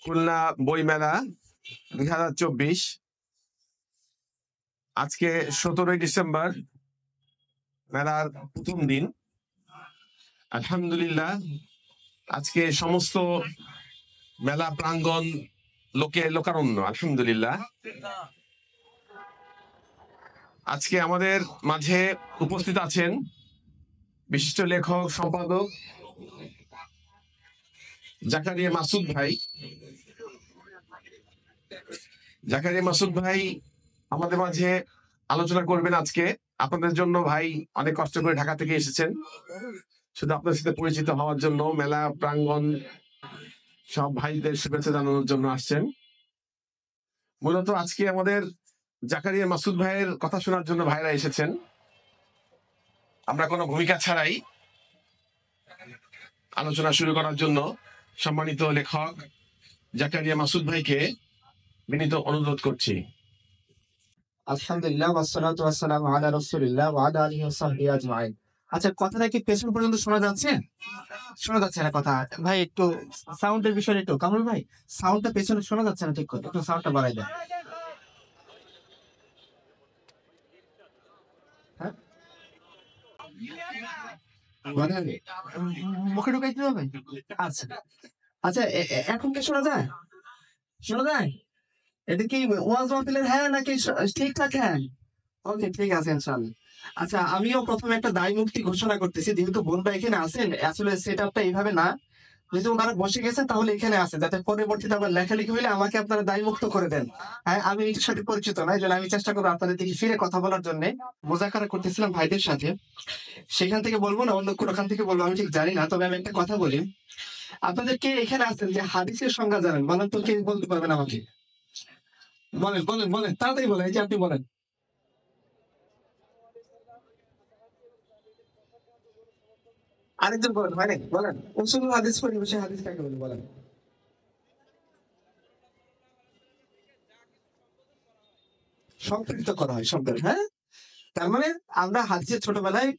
খুলনা বইমেলা 2024। আজকে 17 ডিসেম্বর, মেলার প্রথম দিন। আলহামদুলিল্লাহ, আজকে সমস্ত মেলা প্রাঙ্গণ লোকারণ্য। আলহামদুলিল্লাহ, আজকে আমাদের মাঝে উপস্থিত আছেন বিশিষ্ট লেখক সম্পাদক জাকারিয়া মাসুদ ভাই। জাকারিয়া মাসুদ ভাই আমাদের মাঝে আলোচনা করবেন আজকে। আপনাদের জন্য ভাই অনেক কষ্ট করে ঢাকা থেকে এসেছেন, শুধু আপনার সাথে পরিচিত হওয়ার জন্য, মেলা প্রাঙ্গণ সব ভাইদের শুভেচ্ছা জানানোর জন্য আসছেন। মূলত আজকে আমাদের জাকারিয়া মাসুদ ভাইয়ের কথা শোনার জন্য ভাইরা এসেছেন। আমরা কোনো ভূমিকা ছাড়াই আলোচনা শুরু করার জন্য সম্মানিত লেখক জাকারিয়া মাসুদ ভাইকে বিনীত অনুরোধ করছি। আলহামদুলিল্লাহ ওয়াসসালাতু ওয়াসসালামু আলা রাসূলিল্লাহ ওয়া আলা আলিহি ওয়া সাহবিহি আজমাইন। আচ্ছা, কথাটা কি পেছন পর্যন্ত শোনা যাচ্ছে? শোনা যাচ্ছে না কথা? ভাই একটু সাউন্ডের বিষয়ে একটু, কামরুল ভাই সাউন্ডটা পেছনে শোনা যাচ্ছে না ঠিক করে, একটু সাউন্ডটা বাড়াই দেন। হ্যাঁ, মুখে ঢুকাইতে হবে। আচ্ছা আচ্ছা, এখন কি শোনা যায়? শোনা যায়? এটা কি ওয়াজ মাহফিলের হ্যাঁ নাকি ঠিকঠাক? হ্যাঁ, ওকে, ঠিক আছে ইনশাআল্লাহ। আচ্ছা, আমিও প্রথমে একটা দায় মুক্তি ঘোষণা করতেছি, যেহেতু বোনরা এখানে আছেন। আসলে সেট আপটা এইভাবে না, যদি ওনারা বসে গেছেন তাহলে এখানে আছে, যাতে পরবর্তীতে আবার লেখালেখি হইলে আমাকে আপনারা দায় মুক্ত করে দেন। হ্যাঁ, আমি এটার সাথে পরিচিত না, এই জন্য আমি চেষ্টা করবো আপনাদের দিকে ফিরে কথা বলার জন্য। মোজাকারা করতেছিলাম ভাইদের সাথে, সেখান থেকে বলবো না অন্য কোনোখান থেকে বলবো আমি ঠিক জানি না। তবে আমি একটা কথা বলি, আপনাদের কে এখানে আছেন যে হাদিসের সংজ্ঞা জানেন? বলেন তো, কে বলতে পারবেন আমাকে? বলেন বলেন বলেন, তাড়াতাড়ি বলেন, এই যে আপনি বলেন। আরেকজন বলেন, হয় নাকি? বলেন, উসুলুল হাদিস পরিভাষায় হাদিস কাকে বলে বলেন। সম্পৃক্ত করা হয় শব্দের, হ্যাঁ। তার মানে আমরা হাদিসে ছোটবেলায়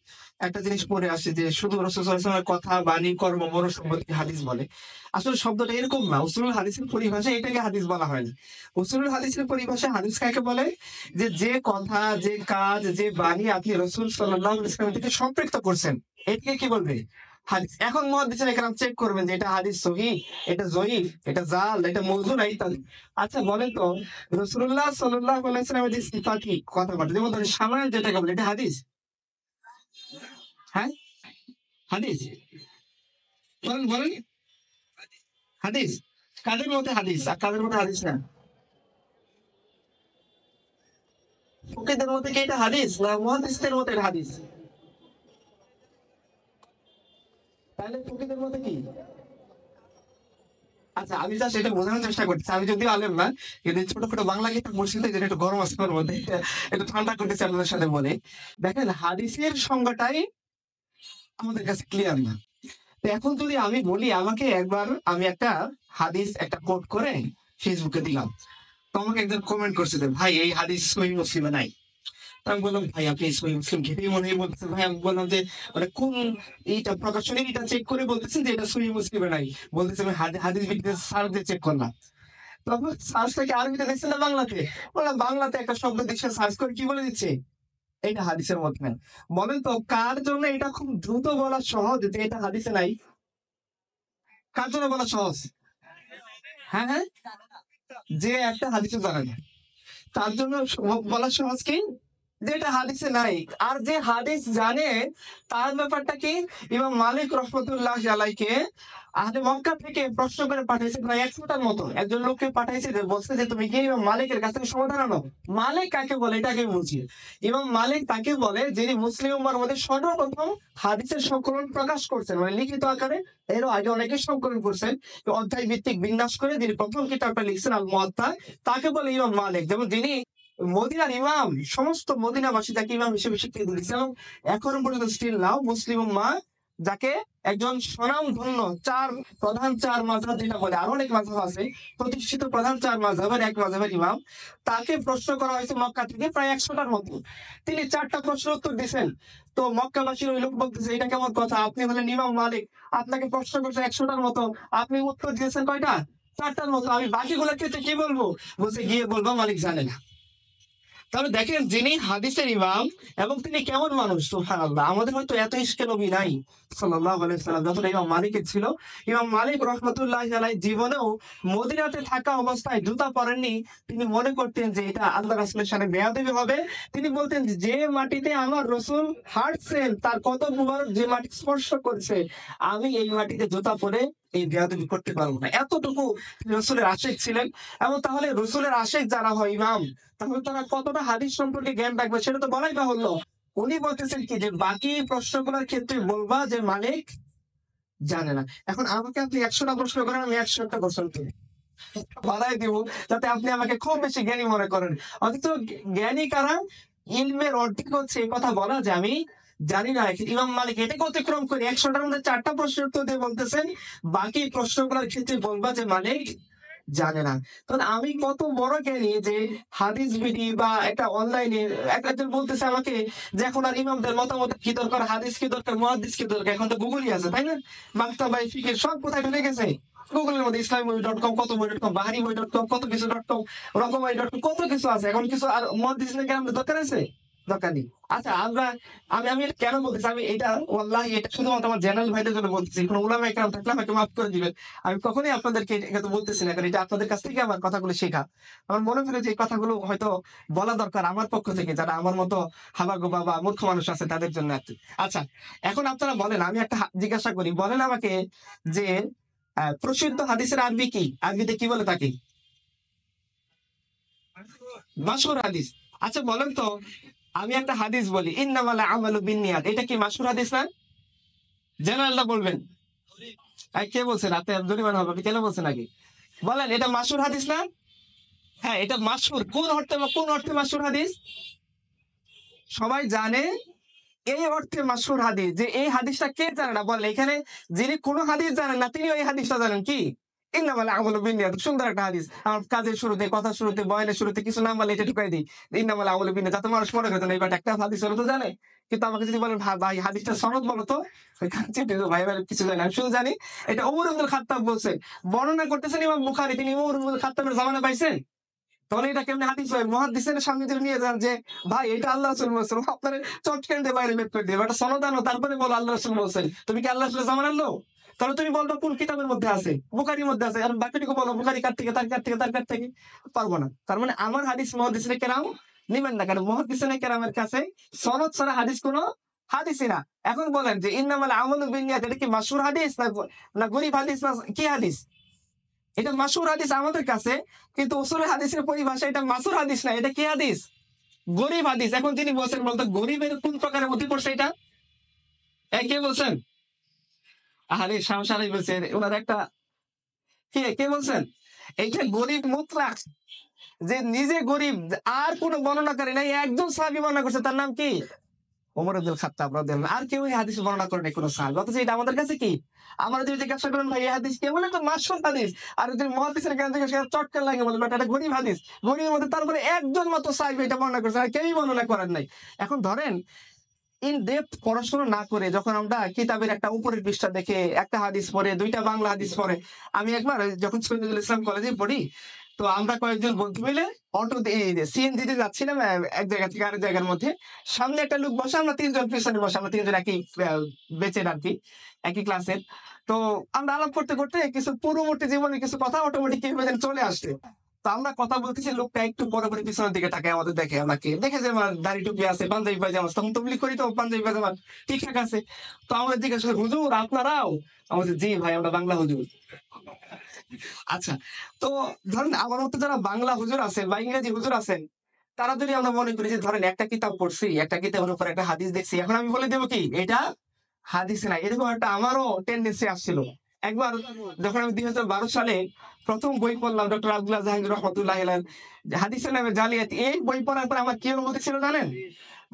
একটা জিনিস পড়ে আসছি যে শুধু রাসূল সাল্লাল্লাহু আলাইহি ওয়াসাল্লামের কথা, বাণী, কর্ম, মনোসম্মতিকে হাদিস বলে। আসলে শব্দটা এরকম না। উসুলুল হাদিসের পরিভাষায় এটাকে হাদিস বলা হয় না। উসুলুল হাদিসের পরিভাষায় হাদিস কাকে বলে? যে কথা, যে কাজ, যে বাণী আপনি রাসূল সাল্লাল্লাহু আলাইহি ওয়াসাল্লাম থেকে সম্পৃক্ত করছেন, এটাকে কি বলবে? হাদিস। এখন মুহাদ্দিসিন একরাম চেক করবেন যে এটা হাদিস সহিহ, এটা জয়ীফ, এটা জাল, এটা মওযু না ইত্যাদি। আচ্ছা বলেন তো, রাসূলুল্লাহ সাল্লাল্লাহু আলাইহি ওয়াসাল্লামের যে সিফাতি কথাবার্তা, যেমন ধরেন সামাল যেটাকে বলে, এটা হাদিস? হ্যাঁ, হাদিস। বলেন বলেন, হাদিস। কাদের মতে হাদিস আর কাদের মতে হাদিস না? ফকিহদের মতে কি এটা হাদিস, না মুহাদ্দিসদের মতে এটা হাদিস? তাহলে ফকিহদের মতে কি? আচ্ছা, আমি জাস্ট এটা বোঝানোর চেষ্টা করছি। আমি যদিও আলেম না, কিন্তু ছোট ছোট বাংলা কিতাব মসজিদে যেটা একটু গরম আছে আমার মধ্যে, একটু ঠান্ডা করতেছি আপনাদের সাথে বলে। দেখেন, হাদিসের সংজ্ঞাটাই আমাদের কাছে ক্লিয়ার না। তো এখন যদি আমি বলি, আমাকে একবার আমি একটা হাদিস একটা কোট করে ফেসবুকে দিলাম, তো আমাকে একজন কমেন্ট করছে যে ভাই এই হাদিস সহিহ মুসলিমে নাই। তো আমি বললাম, ভাই আপনি সহিহ মুসলিম ঘেটেই মনে হয় বলতেছেন। ভাই আমি বললাম যে মানে কোন এইটা প্রকাশনী এটা চেক করে বলতেছেন যে এটা সহিহ মুসলিমে নাই? বলতেছে আমি হাদিস বিদ্যা সার্চ দিয়ে চেক করলাম। তখন সার্চটাকে আরবিতে দেখছে না বাংলাতে? বললাম বাংলাতে একটা শব্দ দিচ্ছে, সার্চ করে কি বলে দিচ্ছে? এটা হাদিসের মধ্যে নাই। বলেন তো কার জন্য এটা খুব দ্রুত বলা সহজ যে এটা হাদিসে নাই? কার জন্য বলা সহজ? হ্যাঁ হ্যাঁ, যে একটা হাদিসও জানে না তার জন্য বলা সহজ কি যে এটা হাদিসে নাই। আর যে হাদিস জানে তার ব্যাপারটা কি? ইমাম মালিক রহমতুল্লাহ আলাইকে আহলে মক্কা থেকে প্রশ্ন করে পাঠাইছে, প্রায় 100টার মতো। একজন লোককে পাঠাইছে, যে বলছে যে তুমি গিয়ে ইমাম মালিকের কাছ থেকে সমাধান আনো। মালিক কাকে বলে এটাকে বলছি। ইমাম মালিক তাকে বলে যিনি মুসলিম উম্মার মধ্যে সর্বপ্রথম হাদিসের সংকলন প্রকাশ করছেন, মানে লিখিত আকারে। এরও আগে অনেকে সংকলন করছেন, অধ্যায় ভিত্তিক বিন্যাস করে যিনি প্রথম কিতাবটা লিখছেন আল মুয়াত্তা, তাকে বলে ইমাম মালিক। যেমন যিনি মদিনার ইমাম, সমস্ত মদিনাবাসী তাকে ইমাম হিসেবে স্বীকৃতি দিয়েছে। এবং এখনো পর্যন্ত স্টিল নাও মুসলিম উম্মাহ যাকে একজন স্বনামধন্য চার মাযহাব যেটা বলে, আরো অনেক মাযহাব আছে, প্রতিষ্ঠিত প্রধান চার মাযহাবের এক মাযহাবের ইমাম, তাকে প্রশ্ন করা হয়েছে মক্কা থেকে প্রায় 100টার মতো। তিনি 4টা প্রশ্নের উত্তর দিয়েছেন। তো মক্কাবাসীর ওই লোক বলতেছে এটা কেমন কথা, আপনি হলেন ইমাম মালিক, আপনাকে প্রশ্ন করছে 100টার মতো, আপনি উত্তর দিয়েছেন কয়টা? চারটার মতো, আমি বাকিগুলোর ক্ষেত্রে কি বলবো? বলছে গিয়ে বলবো মালিক জানে না। তাহলে দেখেন, যিনি হাদিসের ইমাম এবং তিনি কেমন মানুষ, সুবহানাল্লাহ। আমাদের হয়তো এত ইশকে নবী নাই সাল্লাল্লাহু আলাইহি ওয়াসাল্লাম যতটা ইমাম মালিকের ছিল। ইমাম মালিক রাহমাতুল্লাহি আলাইহি জীবনেও মদিনাতে থাকা অবস্থায় জুতা পরেননি। তিনি মনে করতেন যে এটা আল্লাহ রাসূলের সাথে বেয়াদবি হবে। তিনি বলতেন যে মাটিতে আমার রাসূল হাঁটছেন তার কদম মুবারক যে মাটি স্পর্শ করছে, আমি এই মাটিতে জুতা পরে এই বেয়াদবি করতে পারবো না। এতটুকু রাসূলের আশিক ছিলেন। এবং তাহলে রাসূলের আশিক যারা হয় ইমাম, তাহলে তারা কতটা হাদিস সম্পর্কে জ্ঞান রাখবে সেটা তো বলাই বাহুল্য। উনি বলতেছেন কি যে বাকি প্রশ্নগুলোর ক্ষেত্রে বলবা যে মালিক জানে না। এখন আমাকে আপনি 100টা প্রশ্ন করেন, আমি 100টা কোশ্চেন বাড়াই দিব যাতে আপনি আমাকে খুব বেশি জ্ঞানী মনে করেন। অথচ জ্ঞানী কারা? ইলমের অর্ধেক হচ্ছে এই কথা বলা যে আমি জানি না। ইমাম মালিক এটাকে অতিক্রম করে 100টার মধ্যে 4টা প্রশ্নের উত্তর দিয়ে বলতেছেন বাকি প্রশ্নগুলোর ক্ষেত্রে বলবা যে মালিক জানে না। তাহলে আমি কত বড় জ্ঞানী যে হাদিস বিডি বা একটা অনলাইনে একজন বলতেছে আমাকে যে এখন আর ইমামদের মতামত কি দরকার, হাদিস কি দরকার, মুহাদ্দিস কি দরকার, এখন তো গুগলই আছে, তাই না? মাকতাবায়ে ফিকহ সব কোথায় ঢুকে গেছে গুগলের মধ্যে। ইসলামী.com, কত বই.com, বাহারি.com, কত কিছু.com, রকমারি.com, কত কিছু আছে। এখন কিছু আর মুহাদ্দিস কেন আমাদের দরকার আছে? দরকার নেই। আচ্ছা, আমি এটা কেন বলতেছি? আমি এটা ওয়াল্লাহি এটা শুধুমাত্র আমার জেনারেল ভাইদের জন্য বলতেছি। কোনো উলামা একরাম থাকলে আমাকে মাফ করে দিবেন। আমি কখনোই আপনাদেরকে এটা তো বলতেছি না, কারণ এটা আপনাদের কাছ থেকে আমার কথাগুলো শেখা। আমার মনে হলো যে এই কথাগুলো হয়তো বলা দরকার আমার পক্ষ থেকে, যারা আমার মতো হাবাগোবা বা মূর্খ মানুষ আছে তাদের জন্য আর কি। আচ্ছা, এখন আপনারা বলেন, আমি একটা জিজ্ঞাসা করি, বলেন আমাকে যে প্রসিদ্ধ হাদিসের আরবি কি? আরবিতে কি বলে তাকে? মাশহুর হাদিস। আচ্ছা বলেন তো, আমি একটা হাদিস বলি, ইন্নামাল আমালু বিন্নিয়াত, এটা কি মাশহুর হাদিস না? জেনারেলটা বলবেন। কে বলছেন? আপনি জরিমানা হবে, আপনি কেন বলছেন আগে বলেন? এটা মাশহুর হাদিস না? হ্যাঁ, এটা মাশহুর। কোন অর্থে মাশহুর হাদিস? সবাই জানে এই অর্থে মাশহুর হাদিস। যে এই হাদিসটা কে জানে না বলেন? এখানে যিনি কোন হাদিস জানেন না তিনি ওই হাদিসটা জানেন কি? ইন্নামাল আমালু বিন্নিয়াত, সুন্দর একটা হাদিস। আমার কাজের শুরুতে, কথার শুরুতে, বয়ানের শুরুতে কিছু নাম বলে এটা ঢুকাই দিই, ইন্নামাল আমালু বিন্নিয়াত, যাতে মানুষ মনে করে এইবার একটা হাদিস হলো তো জানে। কিন্তু আমাকে যদি বলেন ভাই হাদিসটা সনদ বলো তো, ভাই ভাই কিছু জানি না। আমি শুধু জানি এটা ওমর ইবনুল খাত্তাব বলছেন, বর্ণনা করতেছেন ইমাম বুখারী। তিনি ওমর ইবনুল খাত্তাবের জামানা পাইছেন, তাহলে এটা কেমনে হাদিস হয়? মুহাদ্দিসের সামনে যদি নিয়ে যান যে ভাই এটা আল্লাহ রাসূল বলছেন, আপনার চটকেন দিয়ে বাইরে বের করে দিবে, এটা সনদ আনো, তারপরে বলো আল্লাহ রাসূল বলছেন। তুমি কি আল্লাহ রাসূলের জামানার লোক? তাহলে তুমি বলবা কোন কিতাবের মধ্যে আছে? বুখারীর মধ্যে আছে। আর বাকিটুকু বলো বুখারী কার থেকে, তার কার থেকে, তার কার থেকে। পারবো না। তার মানে আমার হাদিস মুহাদ্দিসিনে কেরাম নিবেন না, কারণ মুহাদ্দিসিনে কেরামের কাছে সনদ ছাড়া হাদিস কোনো হাদিসই না। এখন বলেন যে ইন্নামাল আমালু বিন্নিয়াত, এটা কি মাশহুর হাদিস না গরীব হাদিস না কি হাদিস? এটা মাশহুর হাদিস আমাদের কাছে, কিন্তু উসুল হাদিসের পরিভাষা এটা মাশহুর হাদিস না, এটা কি হাদিস? গরীব হাদিস। এখন তিনি বলছেন বলতো গরীবের কোন প্রকারের মধ্যে পড়ছে এটা? কে বলছেন? আরে শামসারাই বলছেন, ওনার একটা কে বলছেন? এইটা গরীব মুতলাক, যে নিজে গরীব, আর কোনো বর্ণনাকারী নাই, একজন সাহাবী বর্ণনা করছে, তার নাম কি? ওমর ইবনুল খাত্তাব রাদিয়াল্লাহু আনহু। আর কেউ এই হাদিস বর্ণনা করে নাই কোনো সাহাবী। অথচ এটা আমাদের কাছে কি? আমরা যদি জিজ্ঞাসা করেন ভাই এই হাদিস কে, বলে তো মাশহুর হাদিস। আর যদি মুহাদ্দিসের কাছে জিজ্ঞাসা করেন চটকান লাগে, বলে এটা গরীব হাদিস। গরীবের মধ্যে তারপরে একজন মাত্র সাহাবী এটা বর্ণনা করেছে, আর কেউই বর্ণনা করেন নাই। এখন ধরেন ইন ডেপথ পড়াশোনা না করে যখন আমরা কিতাবের একটা উপরের পৃষ্ঠা দেখে একটা হাদিস পড়ে, দুইটা বাংলা হাদিস পড়ে। আমি একবার যখন শহীদুল ইসলাম কলেজে পড়ি, তো আমরা কয়েকজন বন্ধু মিলে অটো সিএনজি তে যাচ্ছিলাম এক জায়গা থেকে আরেক জায়গার মধ্যে। সামনে একটা লোক বসে, আমরা তিনজন পিছনে বসে, আমরা তিনজন একই বেচের আর কি, একই ক্লাসের। তো আমরা আলাপ করতে করতে কিছু পূর্ববর্তী জীবনের কিছু কথা অটোমেটিক চলে আসছে। তো আমরা কথা বলতেছি, লোকটা একটু পরে পরে পিছনের দিকে তাকায়, আমাদের দেখে, আমাকে দেখে যে আমার দাড়ি টুপি আছে, পাঞ্জাবি পায়জামা আছে। তখন তবলিগ করি তো পাঞ্জাবি পায়জামা ঠিকঠাক আছে। তো আমাদের জিজ্ঞাসা করে, হুজুর আপনারাও? আমাদের জি ভাই, আমরা বাংলা হুজুর। আচ্ছা, তো ধরেন আমার মতো যারা বাংলা হুজুর আছেন বা ইংরেজি হুজুর আছেন, তারা যদি আমরা মনে করি যে ধরেন একটা কিতাব পড়ছি, একটা কিতাবের উপর একটা হাদিস দেখছি, এখন আমি বলে দেবো কি এটা হাদিস না। এরকম একটা আমারও টেন্ডেন্সি আসছিল। একবার যখন আমি 2012 সালে প্রথম বই পড়লাম ডক্টর আব্দুল্লাহ জাহাঙ্গীর রহমতুল্লাহ আলাইহির হাদিসের নামে জালিয়াতি, এই বই পড়ার পর আমার কি অনুভূতি ছিল জানেন?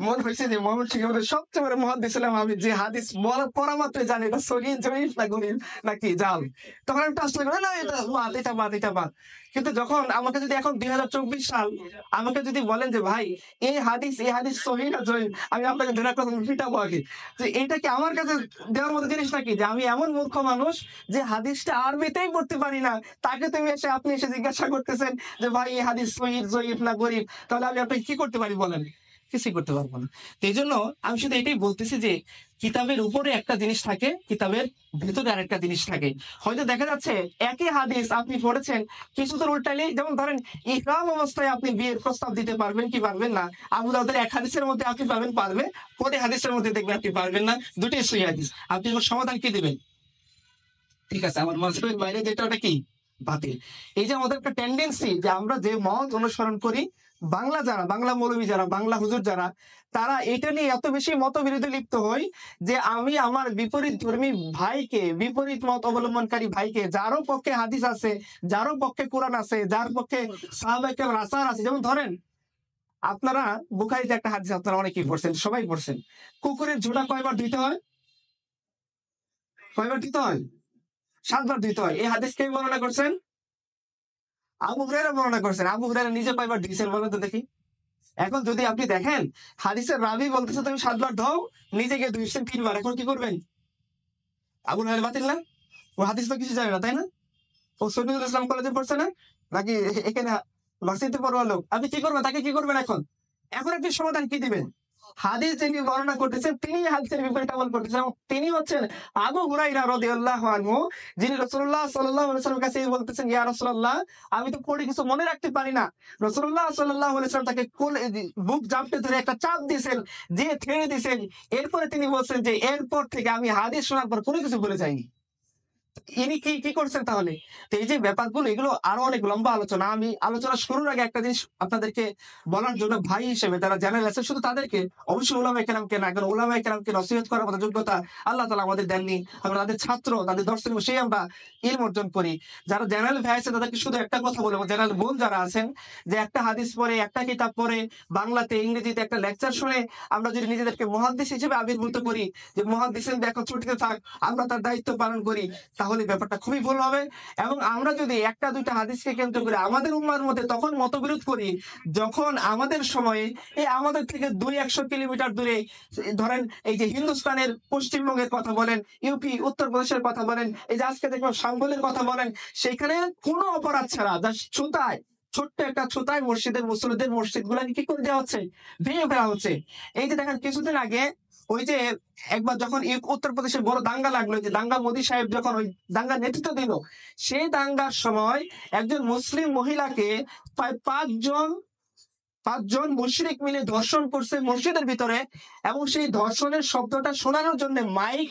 মনে হয়েছে যে মোহাম্মদ সিংহের মধ্যে সবচেয়ে বড় মহাদ্দিস ছিলাম আমি, যে হাদিস বলা পড়া মাত্রই জানি এটা সহি জয়ীফ না গরীব নাকি জাল। তখন আমি টাচ করে না এটা বাদ, এটা বাদ, এটা বাদ। কিন্তু যখন আমাকে যদি এখন 2024 সাল আমাকে যদি বলেন যে ভাই এই হাদিস সহি না জয়ীফ, আমি আপনাকে ধরে কথা পিটাবো আগে যে এটা কি আমার কাছে দেওয়ার মতো জিনিস নাকি, যে আমি এমন মূর্খ মানুষ যে হাদিসটা আরবিতেই পড়তে পারি না, তাকে তুমি আপনি এসে জিজ্ঞাসা করতেছেন যে ভাই এই হাদিস সহি জয়ীফ না গরীব, তাহলে আমি আপনাকে কি করতে পারি বলেন? কিছুই করতে পারবো না। তো এই জন্য আমি শুধু এটাই বলতেছি যে কিতাবের উপরে একটা জিনিস থাকে, কিতাবের ভেতরে আরেকটা জিনিস থাকে। হয়তো দেখা যাচ্ছে একই হাদিস আপনি পড়েছেন, কিছু তো উল্টাইলে, যেমন ধরেন ইহরাম অবস্থায় আপনি বিয়ের প্রস্তাব দিতে পারবেন কি পারবেন না, আবু দাউদের এক হাদিসের মধ্যে আপনি পাবেন পারবে, পরে হাদিসের মধ্যে দেখবেন আপনি পারবেন না, দুটোই সহি হাদিস। আপনি এবার সমাধান কি দিবেন? ঠিক আছে, আমার মাঝহের বাইরে যেটা ওটা কি বাতিল। এই যে আমাদের একটা টেন্ডেন্সি যে আমরা যে মত অনুসরণ করি, বাংলা মৌলবী যারা, বাংলা হুজুর যারা, তারা এটা নিয়ে এত বেশি মতবিরোধে লিপ্ত হয় যে আমি আমার বিপরীত ধর্মী ভাইকে, বিপরীত মত অবলম্বনকারী ভাইকে, যারও পক্ষে হাদিস আছে, যারও পক্ষে কোরআন আছে, যার পক্ষে সাহাবায়ে কেরাম আসার আছে, যেমন ধরেন আপনারা বুখারীতে একটা হাদিস আপনারা অনেকেই পড়ছেন, সবাই পড়ছেন, কুকুরের ঝোঁটা কয়বার ধুইতে হয়? কয়বার ধুইতে হয়? 7 বার ধুইতে হয়। এই হাদিস কে বর্ণনা করছেন? আবু হুরায়রা বর্ণনা করছেন। আবু হুরায়রা নিজে কয়বার ধুইছেন বলেন তো দেখি? এখন যদি আপনি দেখেন হাদিসের রাবী বলতেছে তুমি 7 বার ধোও, নিজে গিয়ে ধুইছেন 3 বার, এখন কি করবেন? আবু হুরায়রা বাতিল না? ও হাদিস তো কিছু জানে না, তাই না? ও শহীদুল ইসলাম কলেজে পড়ছে না? নাকি এখানে ভার্সিটিতে পড়ুয়া লোক? আপনি কি করবেন? তাকে কি করবেন এখন? এখন আপনি সমাধান কি দিবেন? হাদিস যিনি বর্ণনা করতেছেন তিনি হাদিসের বিপরীত আমল করতেছেন, এবং তিনি হচ্ছেন আবু হুরায়রা রাদিয়াল্লাহু আনহু, যিনি রাসূলুল্লাহ সাল্লাল্লাহু আলাইহি ওয়াসাল্লামের কাছে বলতেছেন, ইয়া রাসূলুল্লাহ, আমি তো পড়ে কিছু মনে রাখতে পারি না। রাসূলুল্লাহ সাল্লাল্লাহু আলাইহি ওয়াসাল্লাম তাকে কোলে বুক জাপটে ধরে একটা চাপ দিয়েছেন, দিয়ে ছেড়ে দিয়েছেন। এরপরে তিনি বলছেন যে এরপর থেকে আমি হাদিস শোনার পর কোনো কিছু ভুলে যাইনি। ইনি কি কি করছেন তাহলে? তো এই যে ব্যাপারগুলো, এগুলো আরো অনেক লম্বা আলোচনা। আমি আলোচনা শুরুর আগে একটা জিনিস আপনাদেরকে বলার জন্য, ভাই হিসেবে যারা জেনারেল আছে শুধু তাদেরকে, অবশ্যই ওলামায়ে কেরামকে না, কারণ ওলামায়ে কেরামকে নসিহত করার মতো যোগ্যতা আল্লাহ তাআলা আমাদের দেননি। আমরা তাদের ছাত্র, তাদের দর্শনে বসেই আমরা ইলম অর্জন করি। যারা জেনারেল ভাই আছে তাদেরকে শুধু একটা কথা বলবো, জেনারেল বোন যারা আছেন, যে একটা হাদিস পড়ে, একটা কিতাব পড়ে, বাংলাতে ইংরেজিতে একটা লেকচার শুনে আমরা যদি নিজেদেরকে মুহাদ্দিস হিসেবে আবির্ভূত করি, যে মুহাদ্দিসিন এখন ছুটিতে থাক, আমরা তার দায়িত্ব পালন করি, তাহলে ব্যাপারটা খুবই ভুল হবে। এবং আমরা যদি একটা দুইটা হাদিসকে কেন্দ্র করে আমাদের উম্মার মধ্যে তখন মতবিরোধ করি, যখন আমাদের সময়ে এই আমাদের থেকে 200 কিলোমিটার দূরে, ধরেন এই যে হিন্দুস্তানের পশ্চিমবঙ্গের কথা বলেন, ইউপি উত্তরপ্রদেশের কথা বলেন, এই যে আজকে দেখলাম সাঙ্গলের কথা বলেন, সেখানে কোনো অপরাধ ছাড়া জাস্ট ছুতায়, ছোট্ট একটা ছুতায় মসজিদের মুসল্লিদের মসজিদ গুলাকে কি করে দেওয়া হচ্ছে? ভেঙে ফেলা হচ্ছে। এই যে দেখেন কিছুদিন আগে ওই যে একবার যখন উত্তরপ্রদেশে বড় দাঙ্গা লাগলো, যে দাঙ্গা মোদী সাহেব যখন ওই দাঙ্গার নেতৃত্ব দিল, সেই দাঙ্গার সময় একজন মুসলিম মহিলাকে প্রায় পাঁচজন মুশরিক মিলে ধর্ষণ করছে মসজিদের ভিতরে, এবং সেই ধর্ষণের শব্দটা শোনানোর জন্য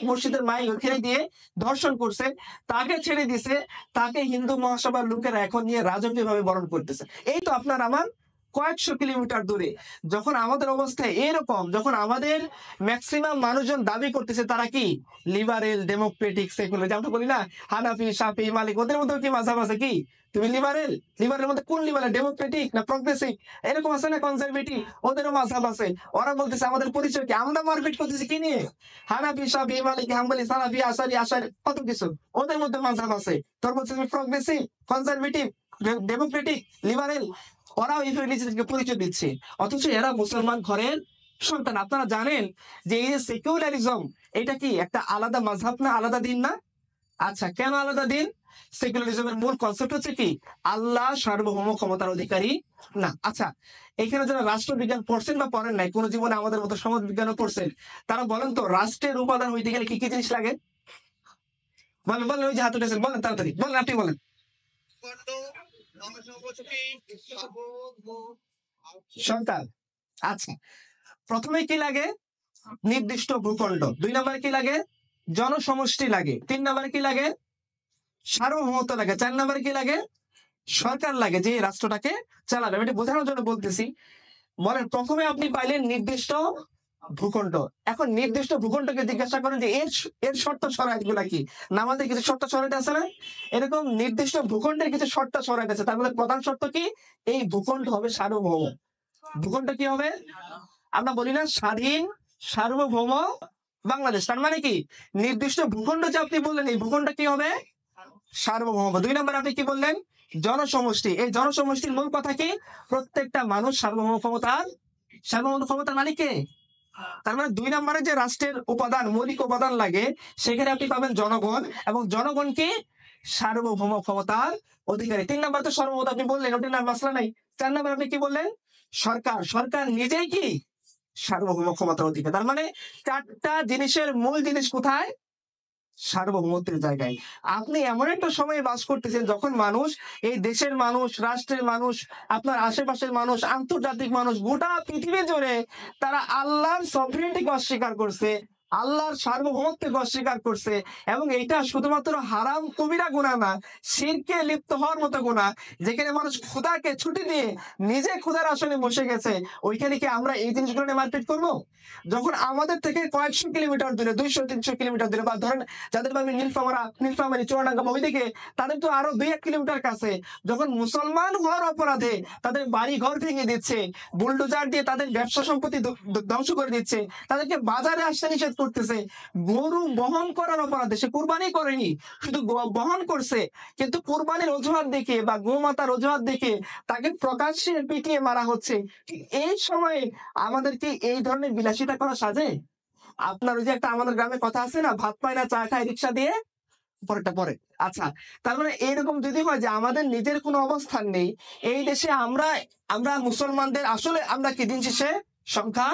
মসজিদের মাইক ওখানে দিয়ে ধর্ষণ করছে, তাকে ছেড়ে দিছে, তাকে হিন্দু মহাসভার লোকেরা এখন নিয়ে রাজকীয় ভাবে বরণ করতেছে। এই তো আপনার আমার কয়েকশো কিলোমিটার দূরে। যখন আমাদের অবস্থা এরকম, যখন আমাদের ম্যাক্সিমাম মানুষজন দাবি করতেছে তারা কি লিবারেল, ডেমোক্রেটিক, সেকুলার, যেমন বলি না হানাফি, শাফি, মালিক, ওদের মধ্যে কি মাযহাব আছে? কি তুমি লিবারেলের মধ্যে কোন লিবারেল, ডেমোক্রেটিক না প্রগ্রেসিভ? এরকম আছে না কনজারভেটিভ, ওদেরও মাযহাব আছে। ওরা বলতেছে আমাদের পরিচয় কি? আমরা মারপিট করতেছি কি নিয়ে? হানাফি, শাফি, মালিকি, হাম্বলি, সালাফি, আশারি কত কিছু, ওদের মধ্যে মাযহাব আছে। তোর বলছে তুমি প্রগ্রেসিভ, কনজারভেটিভ, ডেমোক্রেটিক, লিবারেল, ওরাও এইভাবে নিজেদেরকে পরিচয় দিচ্ছে, অথচ এরা মুসলমান ঘরের সন্তান। আপনারা জানেন যে এই যে সেকুলারিজম, এটা কি একটা আলাদা মাযহাব না, আলাদা দিন না? আচ্ছা, কেন আলাদা দিন? সেকুলারিজমের মূল কনসেপ্ট হচ্ছে কি? আল্লাহ সার্বভৌম ক্ষমতার অধিকারী না। আচ্ছা, এখানে যারা রাষ্ট্রবিজ্ঞান পড়ছেন বা পড়েন নাই, কোন জীবনে আমাদের মতো সমাজ বিজ্ঞানও পড়ছেন, তারা বলেন তো রাষ্ট্রের উপাদান হইতে গেলে কি কি জিনিস লাগে? বলেন বলেন, ওই যে হাত উঠেছেন, বলেন তাড়াতাড়ি বলেন, আপনি বলেন। সন্তান। আচ্ছা, প্রথমে কি লাগে? নির্দিষ্ট ভূখণ্ড। 2 নম্বরে কি লাগে? জনসমষ্টি লাগে। 3 নম্বরে কি লাগে? সার্বভৌমত্ব লাগে। 4 নম্বরে কি লাগে? সরকার লাগে, যে এই রাষ্ট্রটাকে চালাবে। আমি এটা বোঝানোর জন্য বলতেছি। বলেন, প্রথমে আপনি পাইলেন নির্দিষ্ট ভূখণ্ড। এখন নির্দিষ্ট ভূখণ্ডকে জিজ্ঞাসা করেন যে এর শর্ত শরাইত গুলা কি? নামাজে কিছু শর্ত শরাইত আছে না? এরকম নির্দিষ্ট ভূখণ্ডের কিছু শর্ত শরাইত আছে। তার মধ্যে প্রধান শর্ত কি? এই ভূখণ্ড হবে সার্বভৌম। ভূখণ্ড কি হবে? আমরা বলি না স্বাধীন সার্বভৌম বাংলাদেশ, তার মানে কি নির্দিষ্ট ভূখণ্ড যে আপনি বললেন এই ভূখণ্ড কি হবে সার্বভৌম। 2 নম্বর আপনি কি বললেন জনসমষ্টি, এই জনসমষ্টির মূল কথা কি প্রত্যেকটা মানুষ সার্বভৌম ক্ষমতার মালিক কে? তার মানে 2 নম্বরে যে রাষ্ট্রের উপাদান মৌলিক উপাদান লাগে সেখানে আপনি পাবেন জনগণ, এবং জনগণকে সার্বভৌম ক্ষমতার অধিকারী। 3 নম্বর তো সর্বমত আপনি বললেন, ওটির নাম মাসলা নাই। 4 নম্বর আপনি কি বললেন সরকার নিজেই কি সার্বভৌম ক্ষমতার অধিকারী। তার মানে 4টা জিনিসের মূল জিনিস কোথায় সার্বভৌমত্বের জায়গায়। আপনি এমন একটা সময়ে বাস করতেছেন যখন মানুষ, এই দেশের মানুষ, রাষ্ট্রের মানুষ, আপনার আশেপাশের মানুষ, আন্তর্জাতিক মানুষ, গোটা পৃথিবী জুড়ে তারা আল্লাহর সভরেনিটিকে অস্বীকার করছে, আল্লাহর সার্বভৌমত্বকে অস্বীকার করছে। এবং এটা শুধুমাত্র হারাম কবিরা গুনাহ না, শিরকে লিপ্ত হওয়ার মতো গুনাহ, যেখানে মানুষ খোদাকে ছুটি দিয়ে নিজে খোদার আসনে বসে গেছে। ওইখানে কি আমরা এই জিনিসগুলো নিয়ে মারপিট করবো? যখন আমাদের থেকে কয়েকশো কিলোমিটার দূরে, 200-300 কিলোমিটার দূরে, বা ধরেন যাদের বাড়ি নীলফামারী চুয়াডাঙ্গা ওইদিকে, তাদের তো আরো 2-1 কিলোমিটার কাছে, যখন মুসলমান হওয়ার অপরাধে তাদের বাড়ি ঘর ভেঙে দিচ্ছে, বুলডোজার দিয়ে তাদের ব্যবসা সম্পত্তি ধ্বংস করে দিচ্ছে, তাদেরকে বাজারে আসতে নিষেধ করতেছে, গরু বহন করার অপরাধে, সে কুরবানি করেনি, শুধু বহন করছে, কিন্তু কুরবানির অজুহাত দেখে বা গোমাতার অজুহাত দেখে তাকে প্রকাশ্যে পিটিয়ে মারা হচ্ছে। ঠিক এই সময়ে আমাদেরকে এই ধরনের বিলাসিতা করা সাজে? আপনার ওই যে একটা আমাদের গ্রামে কথা আছে না, ভাত পায় না চা খায় রিক্সা দিয়ে, পরেরটা পরে। আচ্ছা, তার মানে এইরকম যদি হয় যে আমাদের নিজের কোনো অবস্থান নেই এই দেশে, আমরা মুসলমানদের আসলে আমরা কি দিন শেষে সংখ্যা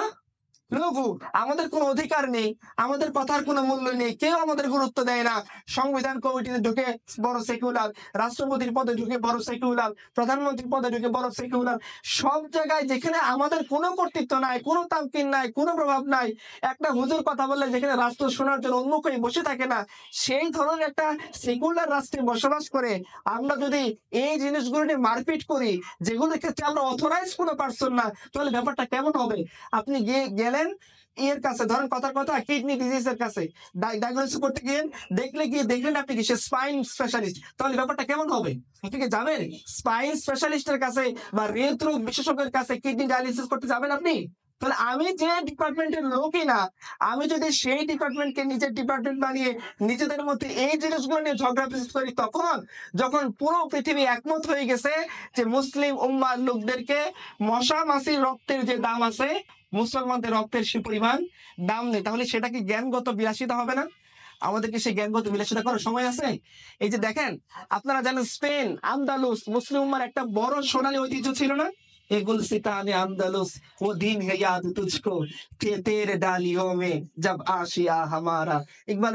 লঘু, আমাদের কোনো অধিকার নেই, আমাদের কথার কোনো মূল্য নেই, কেউ আমাদের গুরুত্ব দেয় না। সংবিধান কমিটিতে ঢুকে বড় সেকুলার, রাষ্ট্রপতির পদে ঢুকে বড় সেকুলার, প্রধানমন্ত্রীর পদে ঢুকে বড় সেকুলার, সব জায়গায় যেখানে আমাদের কোনো কর্তৃত্ব নাই, কোনো তামকিন নাই, কোনো প্রভাব নাই, একটা হুজুর কথা বললে যেখানে রাষ্ট্র শোনার জন্য উন্মুখ হয়ে বসে থাকে না, সেই ধরনের একটা সেকুলার রাষ্ট্রে বসবাস করে আমরা যদি এই জিনিসগুলো নিয়ে মারপিট করি, যেগুলোর ক্ষেত্রে আমরা অথরাইজ কোনো পারসন না, তাহলে ব্যাপারটা কেমন হবে? আপনি গেলেন এর কাছে, ধরেন কথার কথা কিডনি ডিজিজের কাছে ডায়াগনোসিস করতে গিয়ে দেখলেন আপনি কি সে স্পাইন স্পেশালিস্ট, তাহলে ব্যাপারটা কেমন হবে? আপনি কি যাবেন স্পাইন স্পেশালিস্টের কাছে বা হৃদরোগ বিশেষজ্ঞের কাছে কিডনি ডায়ালিসিস করতে যাবেন আপনি? তাহলে আমি যে ডিপার্টমেন্টের লোকই না, আমি যদি সেই ডিপার্টমেন্টকে নিজের ডিপার্টমেন্ট বানিয়ে নিজেদের মধ্যে এই জিনিসগুলো নিয়ে ঝগড়া বিশেষ করি, তখন যখন পুরো পৃথিবী একমত হয়ে গেছে যে মুসলিম উম্মার লোকদেরকে মশা মাছির রক্তের যে দাম আছে মুসলমানদের রক্তের সে পরিমাণ দাম নেই, তাহলে সেটা কি জ্ঞানগত বিলাসিতা হবে না? আমাদেরকে সেই জ্ঞানগত বিলাসিতা করার সময় আছে? এই যে দেখেন, আপনারা জানেন স্পেন, আন্দালুস মুসলিম উম্মার একটা বড় সোনালী ঐতিহ্য ছিল না? ये गुलसितान अंदलुस वो दिन है याद तुझको कि तेरे डालियों में जब आशिया हमारा। ইকবাল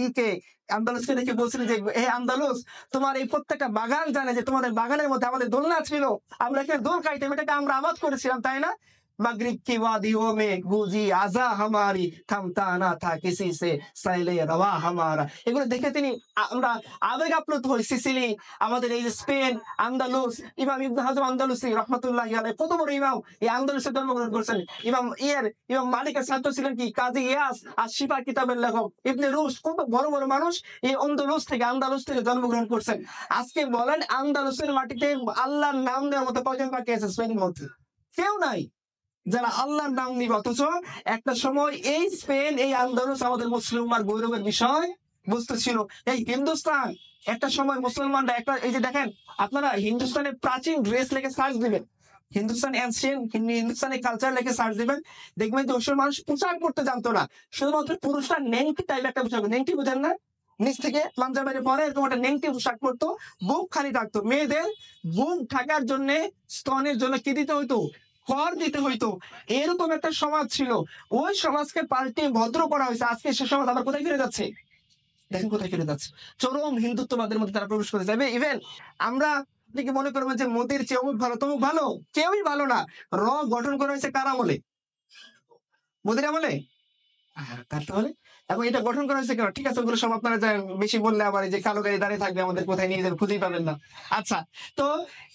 ইকে আন্দালুসকে দেখে বলছিলেন যে হে আন্দালুস, তোমার এই প্রত্যেকটা বাগান জানে যে তোমাদের বাগানের মধ্যে আমাদের দোলনা ছিল, আমরা এখানে দোল খাইতাম, এটাকে আমরা আবাদ করেছিলাম, তাই না? मगरिब की वादियों में गूंजी आजा हमारी थमता ना था किसी से सैले रवा हमारा। এগুলো দেখে তিনি আমরা আবেগ আপ্লুত হই। সিসিলি, আমাদের এই যে স্পেন, আন্দালুস, ইমাম ইবনে হাজম আন্দালুসি রাহমাতুল্লাহি আলাইহি কত বড় ইমাম, এই আন্দালুসে জন্মগ্রহণ করেছেন। ইমাম মালিকের ছাত্র ছিলেন কি কাজী ইয়াস আর শিফা কিতাবের লেখক ইবনে রুশদ, কত বড় বড় মানুষ এই আন্দালুস থেকে জন্মগ্রহণ করছেন। আজকে বলেন আন্দালুসের মাটিতে আল্লাহর নাম নেওয়ার মতো কয়জন বাকি আছে স্পেনের মধ্যে? কেউ নাই যারা আল্লাহর নাম নিবে। অথচ একটা সময় এই স্পেন, এই আন্দালুস আমাদের মুসলিমদের গৌরবের বিষয় বস্তু ছিল। এই হিন্দুস্তান একটা সময় মুসলমানরা একটা, এই যে দেখেন আপনারা হিন্দুস্তানের প্রাচীন ড্রেস লেখে সার্চ দিবেন, হিন্দুস্তানের কালচার লেখে সার্চ দিবেন, দেখবেন যে ওসব মানুষ পোশাক পরতে জানতো না, শুধুমাত্র পুরুষরা নেংটি টাইপ একটা পোশাক, নেংটি বুঝেন না, নিচ থেকে পাঞ্জাবের পরে এরকম একটা নেংটি পোশাক পরতো, বুক খালি থাকতো। মেয়েদের বুক ঢাকার জন্য, স্তনের জন্য কি দিতে হইতো? কর দিতে হইতো। এরকম একটা সমাজ ছিল, ওই সমাজকে পাল্টে ভদ্র করা হয়েছে। আজকে সে সমাজ আবার কোথায় ফিরে যাচ্ছে? দেখেন কোথায় ফিরে যাচ্ছে, চরম হিন্দুত্ববাদের মধ্যে তারা প্রবেশ করে যাবে। ইভেন আমরা কি মনে করবেন যে মোদির চেয়ে অমুক ভালো তমুক ভালো? কেউই ভালো না। র গঠন করা হয়েছে কার আমলে? মোদির আমলে। কার তাহলে? এবং এটা গঠন করা হয়েছে কেন? ঠিক আছে, ওগুলো সব আপনারা বেশি বললে আবার এই যে কালো গাড়ি দাঁড়িয়ে থাকবে, আমাদের কোথায় নিয়ে যাবে খুঁজেই পাবেন না। আচ্ছা, তো